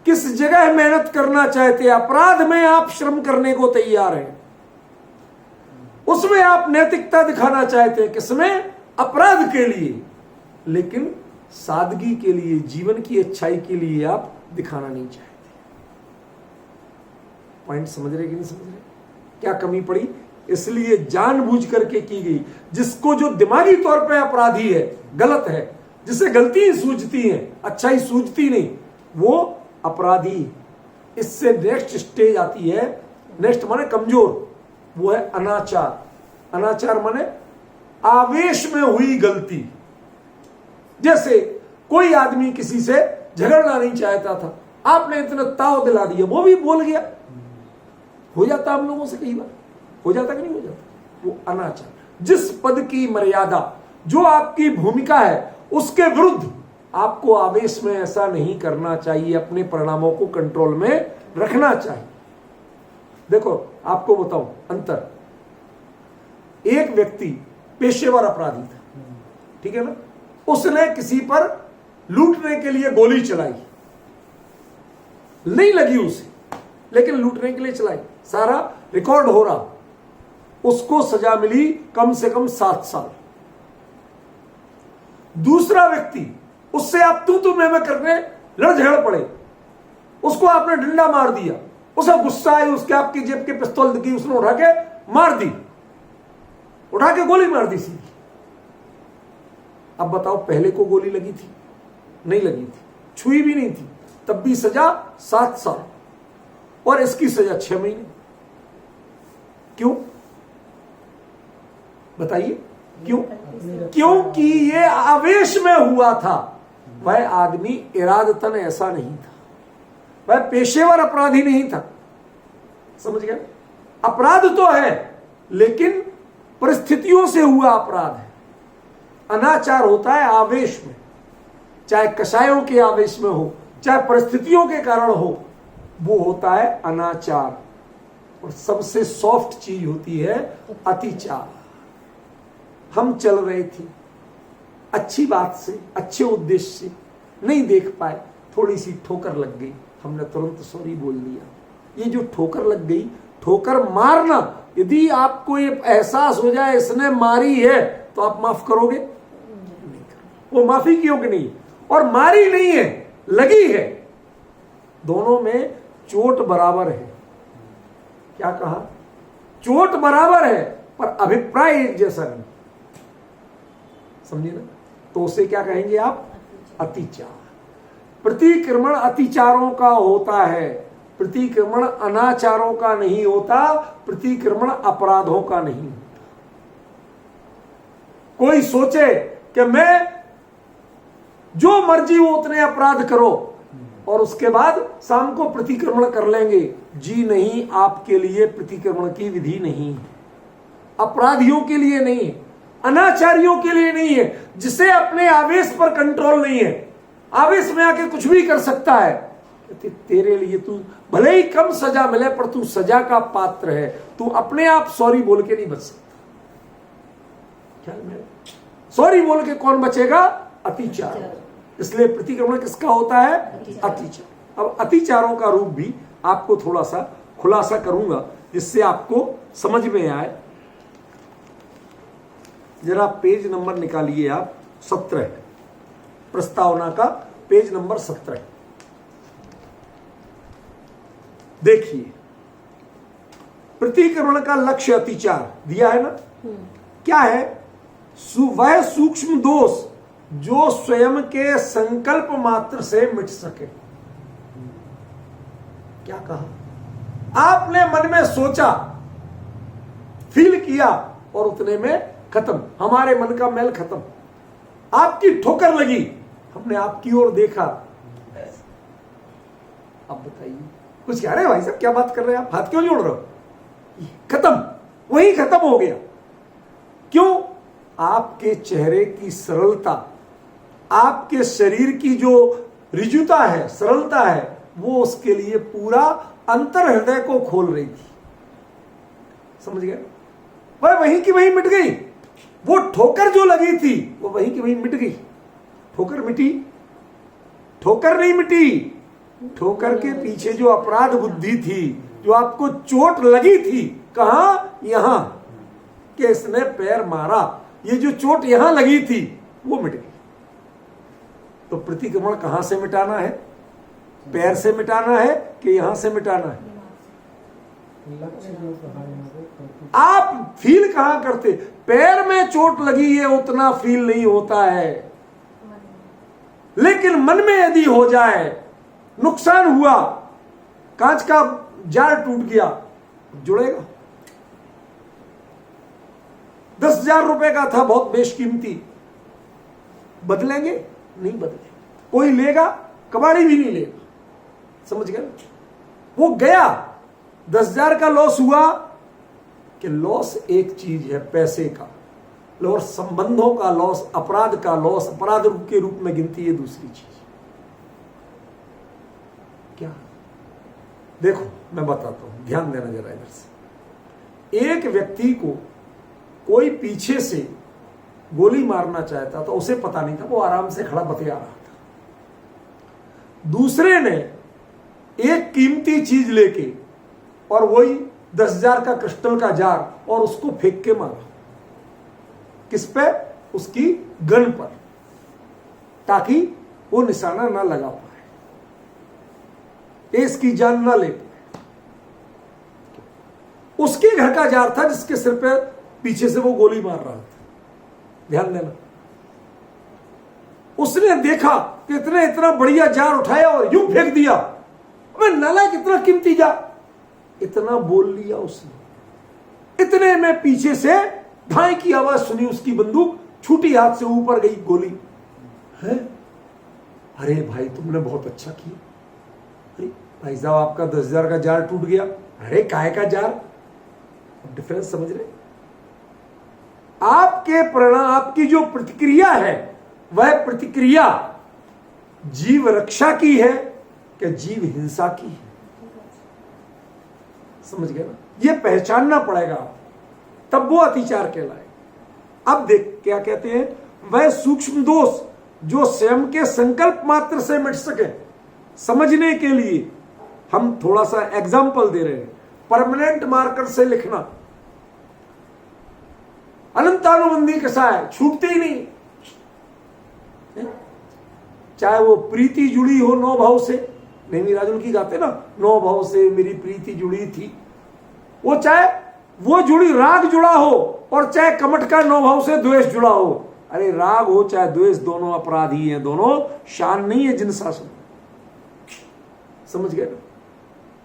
किस जगह मेहनत करना चाहते? अपराध में आप श्रम करने को तैयार हैं, उसमें आप नैतिकता दिखाना चाहते हैं। किसमें? अपराध के लिए, लेकिन सादगी के लिए, जीवन की अच्छाई के लिए आप दिखाना नहीं चाहते। पॉइंट समझ रहे कि नहीं समझ रहे? क्या कमी पड़ी? इसलिए जानबूझ करके की गई, जिसको जो दिमागी तौर पे अपराधी है, गलत है, जिसे गलती ही सूझती है, अच्छाई सूझती नहीं, वो अपराधी। इससे नेक्स्ट स्टेज आती है, नेक्स्ट माने कमजोर, वो है अनाचार। अनाचार माने आवेश में हुई गलती। जैसे कोई आदमी किसी से झगड़ना नहीं चाहता था, आपने इतना ताव दिला दिया, वो भी बोल गया। हो जाता हम लोगों से कई बार, हो जाता कि नहीं हो जाता? वो अनाचार। जिस पद की मर्यादा, जो आपकी भूमिका है, उसके विरुद्ध आपको आवेश में ऐसा नहीं करना चाहिए, अपने परिणामों को कंट्रोल में रखना चाहिए। देखो आपको बताऊं अंतर। एक व्यक्ति पेशेवर अपराधी था, ठीक है ना, उसने किसी पर लूटने के लिए गोली चलाई, नहीं लगी उसे, लेकिन लूटने के लिए चलाई, सारा रिकॉर्ड हो रहा, उसको सजा मिली कम से कम 7 साल। दूसरा व्यक्ति, उससे आप तू मैं करने लड़ झगड़ पड़े, उसको आपने डंडा मार दिया, उसे गुस्सा आई, उसके आपकी जेब के पिस्तौल दिखी, उसने उठा के मार दी, उठा के गोली मार दी सीधी। अब बताओ, पहले को गोली लगी थी? नहीं लगी थी, छुई भी नहीं थी, तब भी सजा 7 साल, और इसकी सजा 6 महीने। क्यों बताइए? क्यों? क्योंकि ये आवेश में हुआ था। वह आदमी इरादतन ऐसा नहीं था, वह पेशेवर अपराधी नहीं था। समझ गए? अपराध तो है, लेकिन परिस्थितियों से हुआ अपराध है। अनाचार होता है आवेश में, चाहे कषायों के आवेश में हो, चाहे परिस्थितियों के कारण हो, वो होता है अनाचार। और सबसे सॉफ्ट चीज होती है अतिचार। हम चल रहे थे अच्छी बात से, अच्छे उद्देश्य से, नहीं देख पाए, थोड़ी सी ठोकर लग गई, हमने तुरंत सॉरी बोल दिया। ये जो ठोकर लग गई, ठोकर मारना यदि आपको ये एहसास हो जाए इसने मारी है तो आप माफ करोगे? वो माफी की योग्य नहीं, और मारी नहीं है, लगी है। दोनों में चोट बराबर है। क्या कहा? चोट बराबर है पर अभिप्राय एक जैसा नहीं। समझिए ना? तो उसे क्या कहेंगे आप? अतिचार। प्रतिक्रमण अतिचारों का होता है, प्रतिक्रमण अनाचारों का नहीं होता, प्रतिक्रमण अपराधों का नहीं होता। कोई सोचे कि मैं जो मर्जी हो उतने अपराध करो और उसके बाद शाम को प्रतिक्रमण कर लेंगे, जी नहीं, आपके लिए प्रतिक्रमण की विधि नहीं है, अपराधियों के लिए नहीं है, अनाचारियों के लिए नहीं है, जिसे अपने आवेश पर कंट्रोल नहीं है, आवेश में आके कुछ भी कर सकता है। तेरे लिए तू भले ही कम सजा मिले पर तू सजा का पात्र है, तू अपने आप सॉरी बोल के नहीं बच सकता। क्या सॉरी बोल के कौन बचेगा? अतिचार। इसलिए प्रतिक्रमण किसका होता है? अतिचार। अब अतिचारों का रूप भी आपको थोड़ा सा खुलासा करूंगा जिससे आपको समझ में आए। जरा पेज नंबर निकालिए आप, 17, प्रस्तावना का पेज नंबर 17। देखिए, प्रतिक्रमण का लक्ष्य अतिचार दिया है ना? क्या है? वह सूक्ष्म दोष जो स्वयं के संकल्प मात्र से मिट सके। क्या कहा? आपने मन में सोचा, फील किया और उतने में खत्म, हमारे मन का मैल खत्म। आपकी ठोकर लगी, हमने आपकी ओर देखा। अब बताइए, कुछ कह रहे हैं भाई साहब? क्या बात कर रहे हैं आप? हाथ क्यों जोड़ रहे हो? खत्म, वही खत्म हो गया। क्यों? आपके चेहरे की सरलता, आपके शरीर की जो रिजुता है, सरलता है, वो उसके लिए पूरा अंतर हृदय को खोल रही थी। समझ गए? वह वहीं की वहीं मिट गई। वो ठोकर जो लगी थी वो वहीं की वहीं मिट गई। ठोकर मिटी? ठोकर नहीं मिटी। ठोकर के पीछे जो अपराध बुद्धि थी, जो आपको चोट लगी थी, कहां? यहां कि इसने पैर मारा, ये जो चोट यहां लगी थी वो मिट गई। तो प्रतिक्रमण कहां से मिटाना है? पैर से मिटाना है कि यहां से मिटाना है? आप फील कहां करते? पैर में चोट लगी है उतना फील नहीं होता है, लेकिन मन में यदि हो जाए, नुकसान हुआ, कांच का जार टूट गया, जुड़ेगा। 10,000 रुपए का था, बहुत बेशकीमती, बदलेंगे? नहीं बदलेंगे। कोई लेगा? कबाड़ी भी नहीं लेगा। समझ गए? वो गया, 10,000 का लॉस हुआ। कि लॉस एक चीज है पैसे का, और संबंधों का लॉस, अपराध का लॉस, अपराध के रूप में गिनती है दूसरी चीज। क्या? देखो मैं बताता हूं, ध्यान देना जरा इधर से। एक व्यक्ति को कोई पीछे से गोली मारना चाहता था, उसे पता नहीं था, वो आराम से खड़ा बतिया रहा था। दूसरे ने एक कीमती चीज लेके और वही 10,000 का क्रिस्टल का जार और उसको फेंक के मारा। किस पे? उसकी गन पर, ताकि वो निशाना ना लगा पाए, इसकी जान ना ले पाए। उसके घर का जार था जिसके सिर पे पीछे से वो गोली मार रहा था। ध्यान देना। उसने देखा कि इतना बढ़िया जार उठाया और यूं फेंक दिया। अबे नालायक, इतना कीमती जार, इतना बोल लिया उसने। इतने में पीछे से धाई की आवाज सुनी, उसकी बंदूक छूटी हाथ से, ऊपर गई गोली। है? अरे भाई तुमने बहुत अच्छा किया भाई साहब, आपका 10,000 का जार टूट गया। अरे काहे का जार? डिफरेंस समझ रहे? आपके परिणाम, आपकी जो प्रतिक्रिया है, वह प्रतिक्रिया जीव रक्षा की है कि जीव हिंसा की है? समझ गए ना? यह पहचानना पड़ेगा, तब वो अतिचार कहलाए। अब देख क्या कहते हैं, वह सूक्ष्म दोष जो स्वयं के संकल्प मात्र से मिट सके। समझने के लिए हम थोड़ा सा एग्जाम्पल दे रहे हैं। परमानेंट मार्कर से लिखना, अनंतानुबंधी कैसा है, छूटते ही नहीं। चाहे वो प्रीति जुड़ी हो 9 भाव से, नेमी राजुल की गाते ना, 9 भाव से मेरी प्रीति जुड़ी थी, वो चाहे वो जुड़ी राग जुड़ा हो, और चाहे कमठ का 9 भाव से द्वेष जुड़ा हो। अरे राग हो चाहे द्वेष, दोनों अपराधी हैं, दोनों शान नहीं है जिन शासन। समझ गए ना?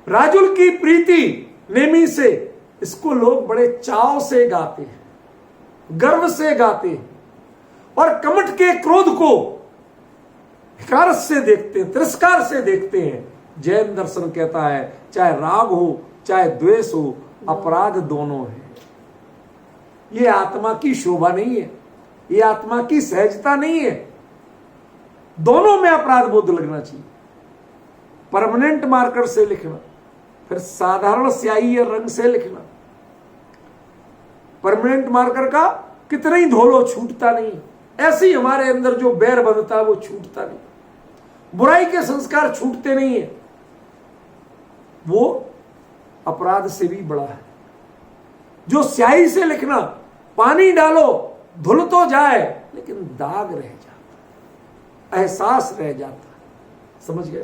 राजुल की प्रीति नेमी से, इसको लोग बड़े चाव से गाते हैं, गर्व से गाते हैं, और कमठ के क्रोध को हिकारत से देखते हैं, तिरस्कार से देखते हैं। जैन दर्शन कहता है चाहे राग हो चाहे द्वेष हो, अपराध दोनों है। ये आत्मा की शोभा नहीं है, ये आत्मा की सहजता नहीं है। दोनों में अपराध बोध लगना चाहिए। परमानेंट मार्कर से लिखना, फिर साधारण स्याही या रंग से लिखना। परमानेंट मार्कर का कितना ही धो लो छूटता नहीं, ऐसे ही हमारे अंदर जो बैर बंधता है वो छूटता नहीं। बुराई के संस्कार छूटते नहीं है, वो अपराध से भी बड़ा है। जो स्याही से लिखना, पानी डालो धुल तो जाए लेकिन दाग रह जाता, एहसास रह जाता, समझ गए?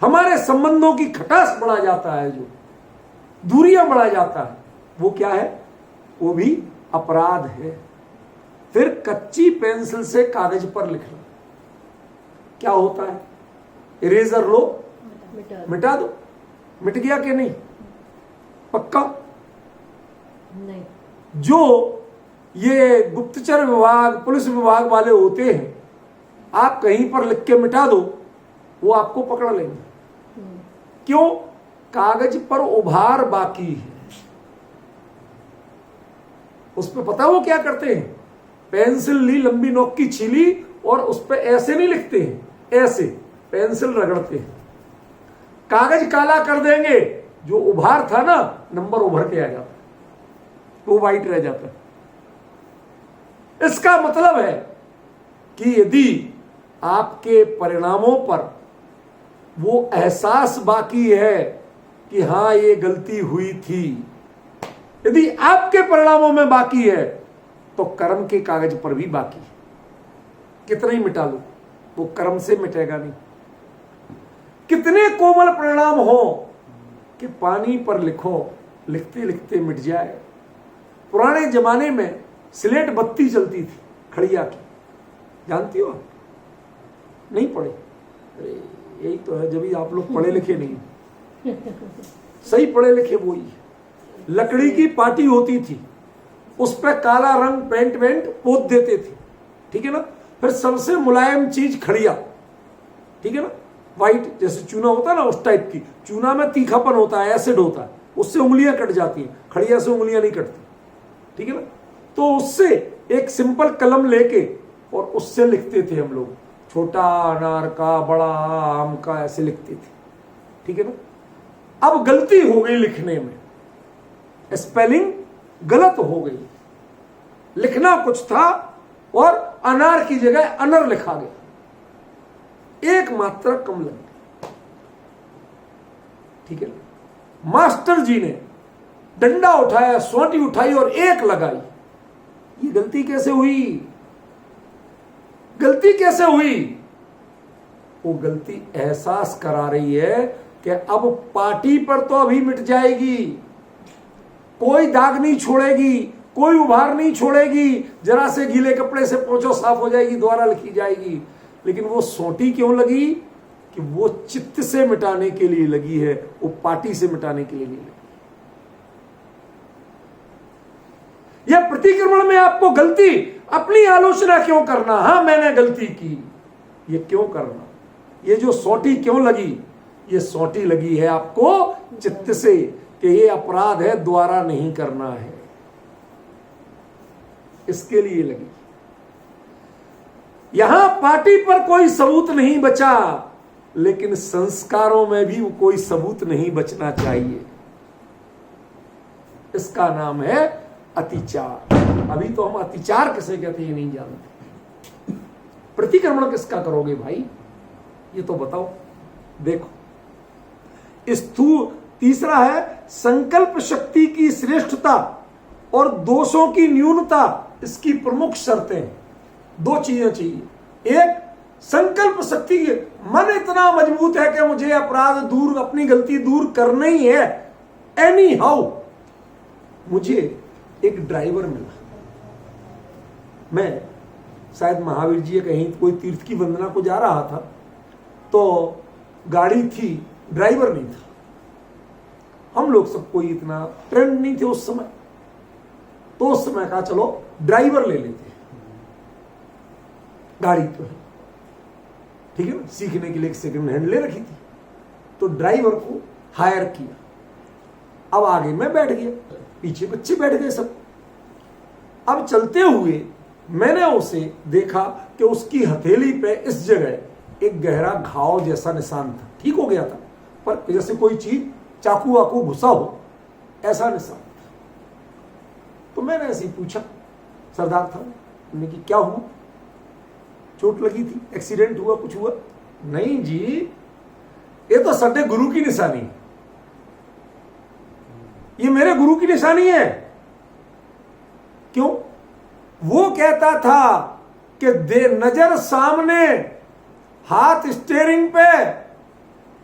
हमारे संबंधों की खटास बढ़ा जाता है, जो दूरियां बढ़ा जाता है, वो क्या है? वो भी अपराध है। फिर कच्ची पेंसिल से कागज पर लिखना, क्या होता है? इरेजर लो, मिटा दो। मिट गया कि नहीं? पक्का नहीं। जो ये गुप्तचर विभाग, पुलिस विभाग वाले होते हैं, आप कहीं पर लिख के मिटा दो, वो आपको पकड़ लेंगे। क्यों? कागज पर उभार बाकी है। उस पर पता वो क्या करते हैं? पेंसिल ली, लंबी नोक की छीली, और उस पर ऐसे नहीं लिखते हैं, ऐसे पेंसिल रगड़ते हैं, कागज काला कर देंगे। जो उभार था ना, नंबर उभर के आ जाता, वो वाइट रह जाता है। इसका मतलब है कि यदि आपके परिणामों पर वो एहसास बाकी है कि हां ये गलती हुई थी, यदि आपके परिणामों में बाकी है, तो कर्म के कागज पर भी बाकी है। कितना ही मिटा लो, वो कर्म से मिटेगा नहीं। कितने कोमल परिणाम हो कि पानी पर लिखो, लिखते लिखते मिट जाए। पुराने जमाने में स्लेट बत्ती चलती थी, खड़िया की, जानती हो? नहीं पढ़े? अरे यही तो है, जब भी आप लोग पढ़े लिखे नहीं। सही पढ़े लिखे वो ही। लकड़ी की पाटी होती थी, उस पर काला रंग पेंट वेंट पोत देते थे, ठीक है ना? फिर सबसे मुलायम चीज खड़िया, ठीक है ना? व्हाइट जैसे चूना होता है ना, उस टाइप की। चूना में तीखापन होता है, एसिड होता है, उससे उंगलियां कट जाती हैं, खड़िया से उंगलियां नहीं कटती, ठीक है ना? तो उससे एक सिंपल कलम लेके और उससे लिखते थे हम लोग, छोटा अनार का, बड़ा आम का, ऐसे लिखते थे, ठीक है ना? अब गलती हो गई लिखने में, स्पेलिंग गलत हो गई, लिखना कुछ था और अनार की जगह अनर लिखा गया, एक मात्रा कम लग गई, ठीक है ना? मास्टर जी ने डंडा उठाया, सोटी उठाई और एक लगाई। ये गलती कैसे हुई? गलती कैसे हुई? वो गलती एहसास करा रही है कि अब पार्टी पर तो अभी मिट जाएगी, कोई दाग नहीं छोड़ेगी, कोई उभार नहीं छोड़ेगी, जरा से गीले कपड़े से पोंछो साफ हो जाएगी, दोबारा लिखी जाएगी। लेकिन वो सोटी क्यों लगी? कि वो चित्त से मिटाने के लिए लगी है, वो पार्टी से मिटाने के लिए नहीं लगी। यह प्रतिक्रमण में आपको गलती, अपनी आलोचना क्यों करना? हाँ मैंने गलती की, ये क्यों करना? ये जो सोटी क्यों लगी? ये सोटी लगी है आपको चित्त से कि ये अपराध है, दोबारा नहीं करना है, इसके लिए लगी। यहां पार्टी पर कोई सबूत नहीं बचा, लेकिन संस्कारों में भी कोई सबूत नहीं बचना चाहिए। इसका नाम है अतिचार। अभी तो हम अतिचार किसे कहते हैं ये नहीं जानते। प्रतिक्रमण किसका करोगे भाई, ये तो बताओ। देखो, तीसरा है संकल्प शक्ति की श्रेष्ठता और दोषों की न्यूनता इसकी प्रमुख शर्तें, दो चीजें चाहिए। एक, संकल्प शक्ति। मन इतना मजबूत है कि मुझे अपराध दूर, अपनी गलती दूर करना ही है एनी हाउ। मुझे एक ड्राइवर मिला, मैं शायद महावीर जी कहीं कोई तीर्थ की वंदना को जा रहा था, तो गाड़ी थी, ड्राइवर नहीं था। हम लोग सब कोई इतना ट्रेंड नहीं थे उस समय, तो उस समय कहा चलो ड्राइवर ले लेते हैं, गाड़ी तो है, ठीक है ना, सीखने के लिए एक सेकंड हैंड ले रखी थी, तो ड्राइवर को हायर किया। अब आगे मैं बैठ गया, पीछे बच्चे बैठ गए सब। अब चलते हुए मैंने उसे देखा कि उसकी हथेली पे इस जगह एक गहरा घाव जैसा निशान था, ठीक हो गया था, पर जैसे कोई चीज चाकू वाकू घुसा हो ऐसा निशान था। तो मैंने ऐसे ही पूछा, सरदार था, मैंने कि क्या हुआ, चोट लगी थी, एक्सीडेंट हुआ, कुछ हुआ? नहीं जी, ये तो सड्डे गुरु की निशानी है, ये मेरे गुरु की निशानी है। क्यों? वो कहता था कि दे नजर सामने, हाथ स्टीयरिंग पे,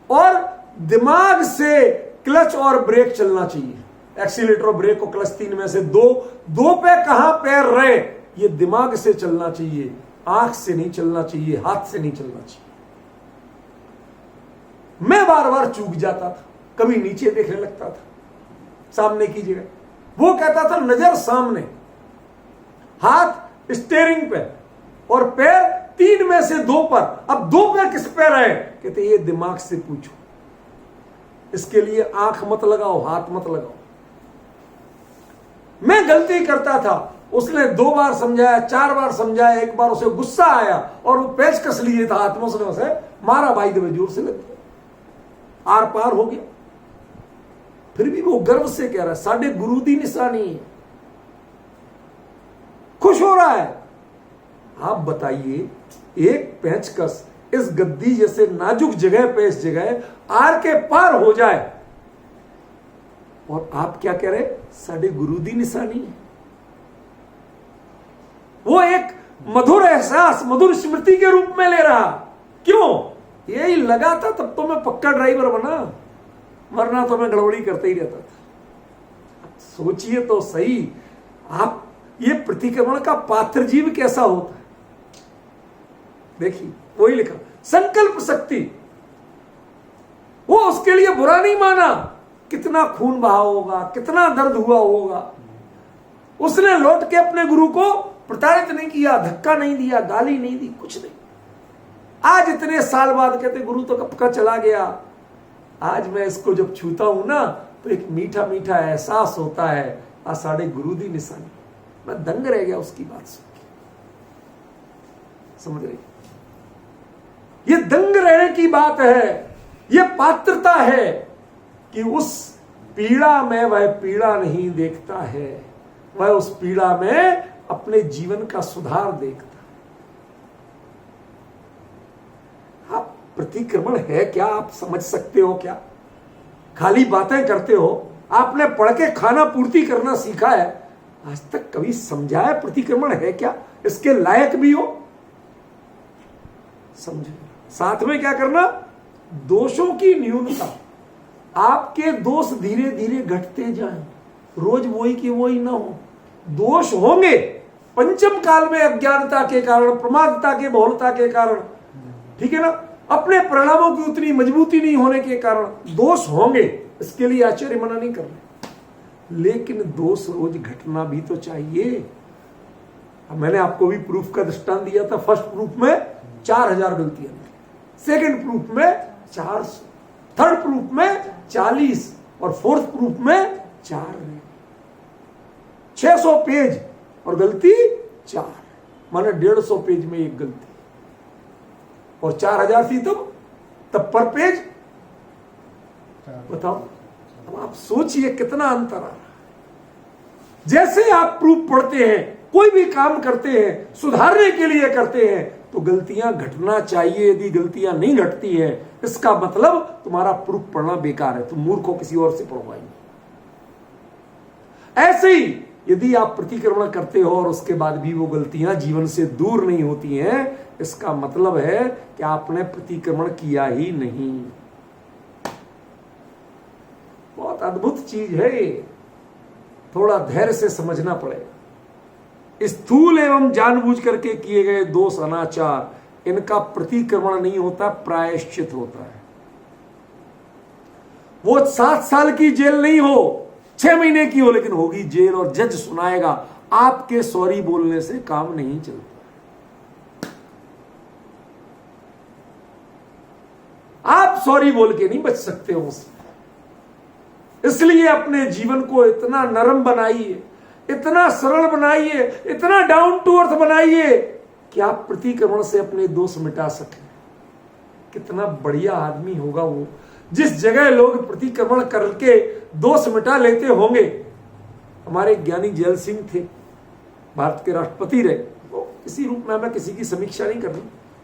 और दिमाग से क्लच और ब्रेक चलना चाहिए। एक्सीलेटर और ब्रेक को क्लच तीन में से दो पे कहां पैर रहे, ये दिमाग से चलना चाहिए, आंख से नहीं चलना चाहिए, हाथ से नहीं चलना चाहिए। मैं बार बार चूक जाता था, कभी नीचे देखने लगता था सामने की जगह। वो कहता था नजर सामने, हाथ स्टीयरिंग पे, और पैर तीन में से दो पर। अब दो पैर किस पे रहे? कहते ये दिमाग से पूछो, इसके लिए आंख मत लगाओ, हाथ मत लगाओ। मैं गलती करता था, उसने 2 बार समझाया, 4 बार समझाया, एक बार उसे गुस्सा आया और वो पेच कस लिए था हाथ में, उसने उसे मारा, भाई दबे जोर से लग गया, आर पार हो गया। फिर भी वो गर्व से कह रहा है साढ़े गुरु दी निशानी है, खुश हो रहा है। आप बताइए, एक पेचकस इस गद्दी जैसे नाजुक जगह पे, इस जगह आर के पार हो जाए, और आप क्या कह रहे, साढ़े गुरु दी निशानी है। वो एक मधुर एहसास, मधुर स्मृति के रूप में ले रहा। क्यों? यही लगा था तब तो मैं पक्का ड्राइवर बना, वरना तो मैं गड़बड़ी करते ही रहता था। सोचिए तो सही, आप ये प्रतिक्रमण का पात्र जीव कैसा होता है। देखिए वही लिखा, संकल्प शक्ति। वो उसके लिए बुरा नहीं माना, कितना खून बहा होगा, कितना दर्द हुआ होगा, उसने लौट के अपने गुरु को प्रताड़ित नहीं किया, धक्का नहीं दिया, गाली नहीं दी, कुछ नहीं। आज इतने साल बाद कहते गुरु तो कब का चला गया, आज मैं इसको जब छूता हूं ना तो एक मीठा मीठा एहसास होता है, साढ़े गुरु दी निशानी। मैं दंग रह गया उसकी बात सुन के, समझ रही? ये दंग रहने की बात है, ये पात्रता है कि उस पीड़ा में वह पीड़ा नहीं देखता है, वह उस पीड़ा में अपने जीवन का सुधार देखता है। आप प्रतिक्रमण है क्या, आप समझ सकते हो क्या? खाली बातें करते हो। आपने पढ़ के खाना पूर्ति करना सीखा है, आज तक कभी समझा है प्रतिक्रमण है क्या, इसके लायक भी हो? समझो। साथ में क्या करना, दोषों की न्यूनता। आपके दोष धीरे धीरे घटते जाएं, रोज वही की वही ना हो। दोष होंगे पंचम काल में, अज्ञानता के कारण, प्रमादता के, बहुलता के कारण, ठीक है ना, अपने परिणामों की उतनी मजबूती नहीं होने के कारण दोष होंगे, इसके लिए आश्चर्य मना नहीं कर रहे, लेकिन दोष रोज घटना भी तो चाहिए। मैंने आपको भी प्रूफ का दृष्टांत दिया था। फर्स्ट प्रूफ में 4000 गलतियां, सेकंड प्रूफ में 400, थर्ड प्रूफ में 40, और फोर्थ प्रूफ में 4। 600 पेज और गलती 4, माने 150 पेज में एक गलती, और 4000 थी तब पर पेज। बताओ, अब आप सोचिए कितना अंतर आ रहा है। जैसे आप प्रूफ पढ़ते हैं, कोई भी काम करते हैं, सुधारने के लिए करते हैं, तो गलतियां घटना चाहिए। यदि गलतियां नहीं घटती है, इसका मतलब तुम्हारा प्रूफ पढ़ना बेकार है, तुम मूर्ख हो, किसी और से पढ़वाइए। ऐसे ही यदि आप प्रतिक्रमण करते हो और उसके बाद भी वो गलतियां जीवन से दूर नहीं होती हैं, इसका मतलब है कि आपने प्रतिक्रमण किया ही नहीं। बहुत अद्भुत चीज है ये, थोड़ा धैर्य से समझना पड़ेगा। स्थूल एवं जानबूझ करके किए गए दोष अनाचार, इनका प्रतिक्रमण नहीं होता, प्रायश्चित होता है। वो 7 साल की जेल नहीं हो, 6 महीने की हो, लेकिन होगी जेल, और जज सुनाएगा। आपके सॉरी बोलने से काम नहीं चलता। आप सॉरी बोल के नहीं बच सकते हो उससे। इसलिए अपने जीवन को इतना नरम बनाइए, इतना सरल बनाइए, इतना डाउन टू अर्थ बनाइए कि आप प्रतिक्रमण से अपने दोष मिटा सकें। कितना बढ़िया आदमी होगा वो, जिस जगह लोग प्रतिक्रमण करके दोष मिटा लेते होंगे। हमारे ज्ञानी जैल सिंह थे, भारत के राष्ट्रपति रहे, वो किसी रूप में, मैं किसी की समीक्षा नहीं कर रही,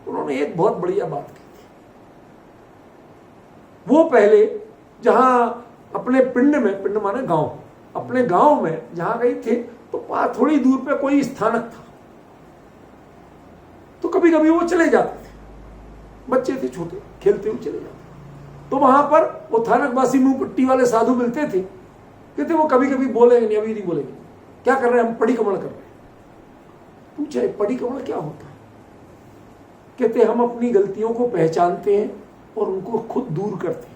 उन्होंने एक बहुत बढ़िया बात की थी। वो पहले जहां अपने पिंड में, पिंड माने गांव, अपने गांव में जहां गए थे, तो थोड़ी दूर पे कोई स्थानक था, तो कभी कभी वो चले जाते थे, बच्चे थे छोटे, खेलते हुए चले जाते। तो वहां पर वो थानकवासी मुंह पट्टी वाले साधु मिलते थे, कहते वो कभी कभी बोलेंगे नहीं, अभी नहीं बोलेंगे, क्या कर रहे हैं, हम परिक्रमण कर रहे हैं। पूछे परिक्रमण क्या होता है? कहते हम अपनी गलतियों को पहचानते हैं और उनको खुद दूर करते हैं।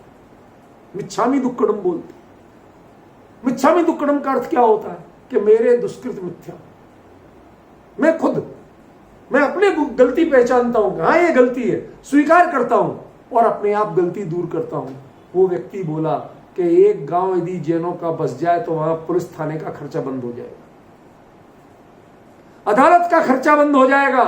मिच्छामि दुक्कडम बोलते। मिच्छामि दुक्कडम का अर्थ क्या होता है? कि मेरे दुष्कृत मिथ्या, मैं अपने गलती पहचानता हूं, हाँ ये गलती है, स्वीकार करता हूं और अपने आप गलती दूर करता हूं। वो व्यक्ति बोला कि एक गांव यदि जैनों का बस जाए तो वहां पुलिस थाने का खर्चा बंद हो जाएगा, अदालत का खर्चा बंद हो जाएगा।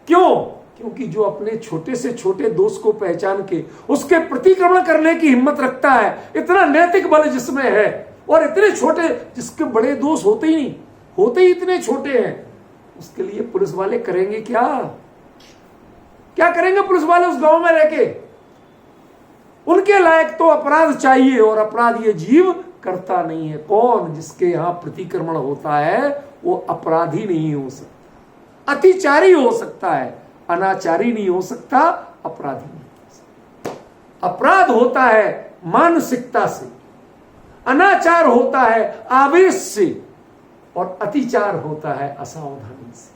क्यों? क्योंकि जो अपने छोटे से छोटे दोष को पहचान के उसके प्रतिक्रमण करने की हिम्मत रखता है, इतना नैतिक बल जिसमें है, और इतने छोटे, जिसके बड़े दोष होते ही नहीं, होते ही इतने छोटे हैं, उसके लिए पुलिस वाले करेंगे क्या करेंगे पुलिस वाले उस गांव में रहके? उनके लायक तो अपराध चाहिए, और अपराध ये जीव करता नहीं है। कौन? जिसके यहां प्रतिक्रमण होता है वो अपराधी नहीं हो सकता, अतिचारी हो सकता है, अनाचारी नहीं हो सकता, अपराधी नहीं हो सकता। अपराध होता है मानसिकता से, अनाचार होता है आवेश से, और अतिचार होता है असावधानी से।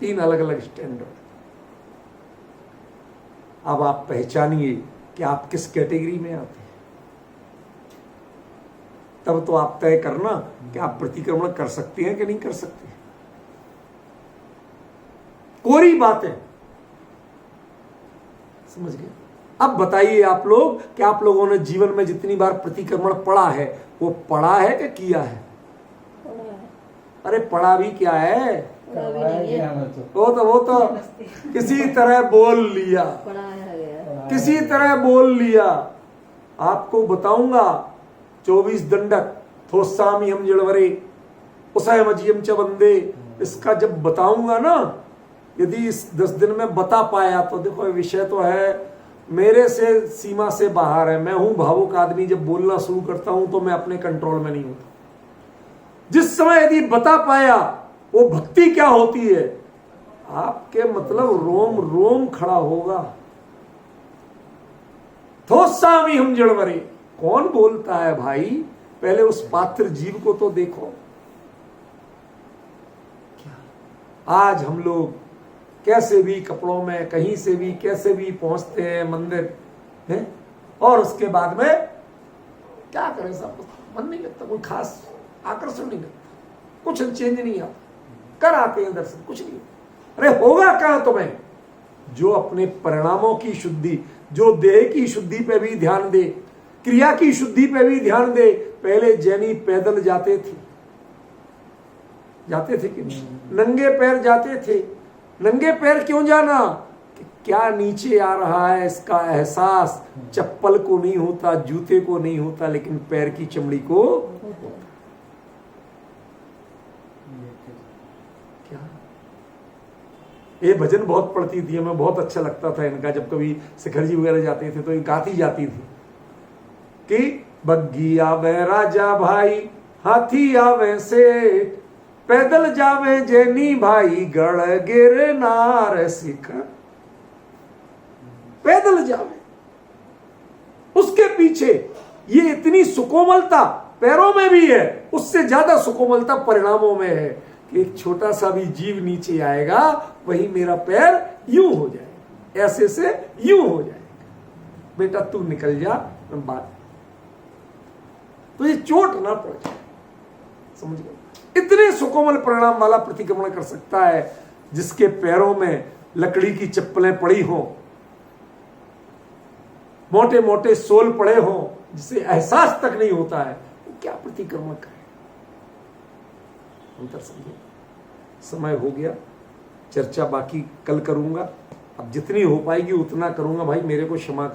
3 अलग अलग स्टैंडर्ड। अब आप पहचानिए कि आप किस कैटेगरी में आते हैं, तब तो आप तय करना कि आप प्रतिक्रमण कर सकते हैं कि नहीं कर सकते। कोरी बातें समझ गए। अब बताइए आप लोग कि आप लोगों ने जीवन में जितनी बार प्रतिक्रमण पढ़ा है, वो पढ़ा है कि किया है? अरे पढ़ा भी क्या है, वो तो किसी तरह बोल लिया, किसी तरह बोल लिया। आपको बताऊंगा 24 दंडक थोस्सामी हम जड़वरे उसे मजियम च बंदे, इसका जब बताऊंगा ना, यदि इस 10 दिन में बता पाया तो देखो विषय तो है मेरे से सीमा से बाहर है। मैं हूं भावुक आदमी, जब बोलना शुरू करता हूं तो मैं अपने कंट्रोल में नहीं होता। जिस समय यदि बता पाया वो भक्ति क्या होती है, आपके मतलब रोम रोम खड़ा होगा। थोस्सामी हम जड़वरे, कौन बोलता है भाई? पहले उस पात्र जीव को तो देखो। आज हम लोग कैसे भी कपड़ों में, कहीं से भी कैसे भी पहुंचते हैं मंदिर है, और उसके बाद में क्या करें, सब मन नहीं लगता, कोई खास आकर्षण नहीं लगता, कुछ चेंज नहीं आता, कर आते हैं दर्शन, कुछ नहीं। अरे होगा कहां तुम्हें? जो अपने परिणामों की शुद्धि, जो देह की शुद्धि पे भी ध्यान दे, क्रिया की शुद्धि पे भी ध्यान दे। पहले जैनी पैदल जाते थे कि नंगे पैर जाते थे। नंगे पैर क्यों जाना? कि क्या नीचे आ रहा है इसका एहसास चप्पल को नहीं होता, जूते को नहीं होता, लेकिन पैर की चमड़ी को होता। क्या ये भजन बहुत पढ़ती थी, हमें बहुत अच्छा लगता था इनका। जब कभी शिखर जी वगैरह जाते थे तो ये गाती जाती थी कि बग्गी आवे राजा भाई, हाथी आवे सेठ, पैदल जावे जैनी भाई, गढ़ गिरनार सीखा। पैदल जावे, उसके पीछे ये इतनी सुकोमलता पैरों में भी है, उससे ज्यादा सुकोमलता परिणामों में है कि एक छोटा सा भी जीव नीचे आएगा, वही मेरा पैर यूं हो जाएगा, ऐसे से यूं हो जाएगा। बेटा तू निकल जा, मैं बात, तो ये चोट ना पहुंचे, समझ गए। इतने सुकोमल परिणाम वाला प्रतिक्रमण कर सकता है जिसके पैरों में लकड़ी की चप्पलें पड़ी हों, मोटे मोटे सोल पड़े हों, जिसे एहसास तक नहीं होता है, वो क्या प्रतिक्रमण करे। अंतर समझे। समय हो गया, चर्चा बाकी कल करूंगा। अब जितनी हो पाएगी उतना करूंगा। भाई मेरे को क्षमा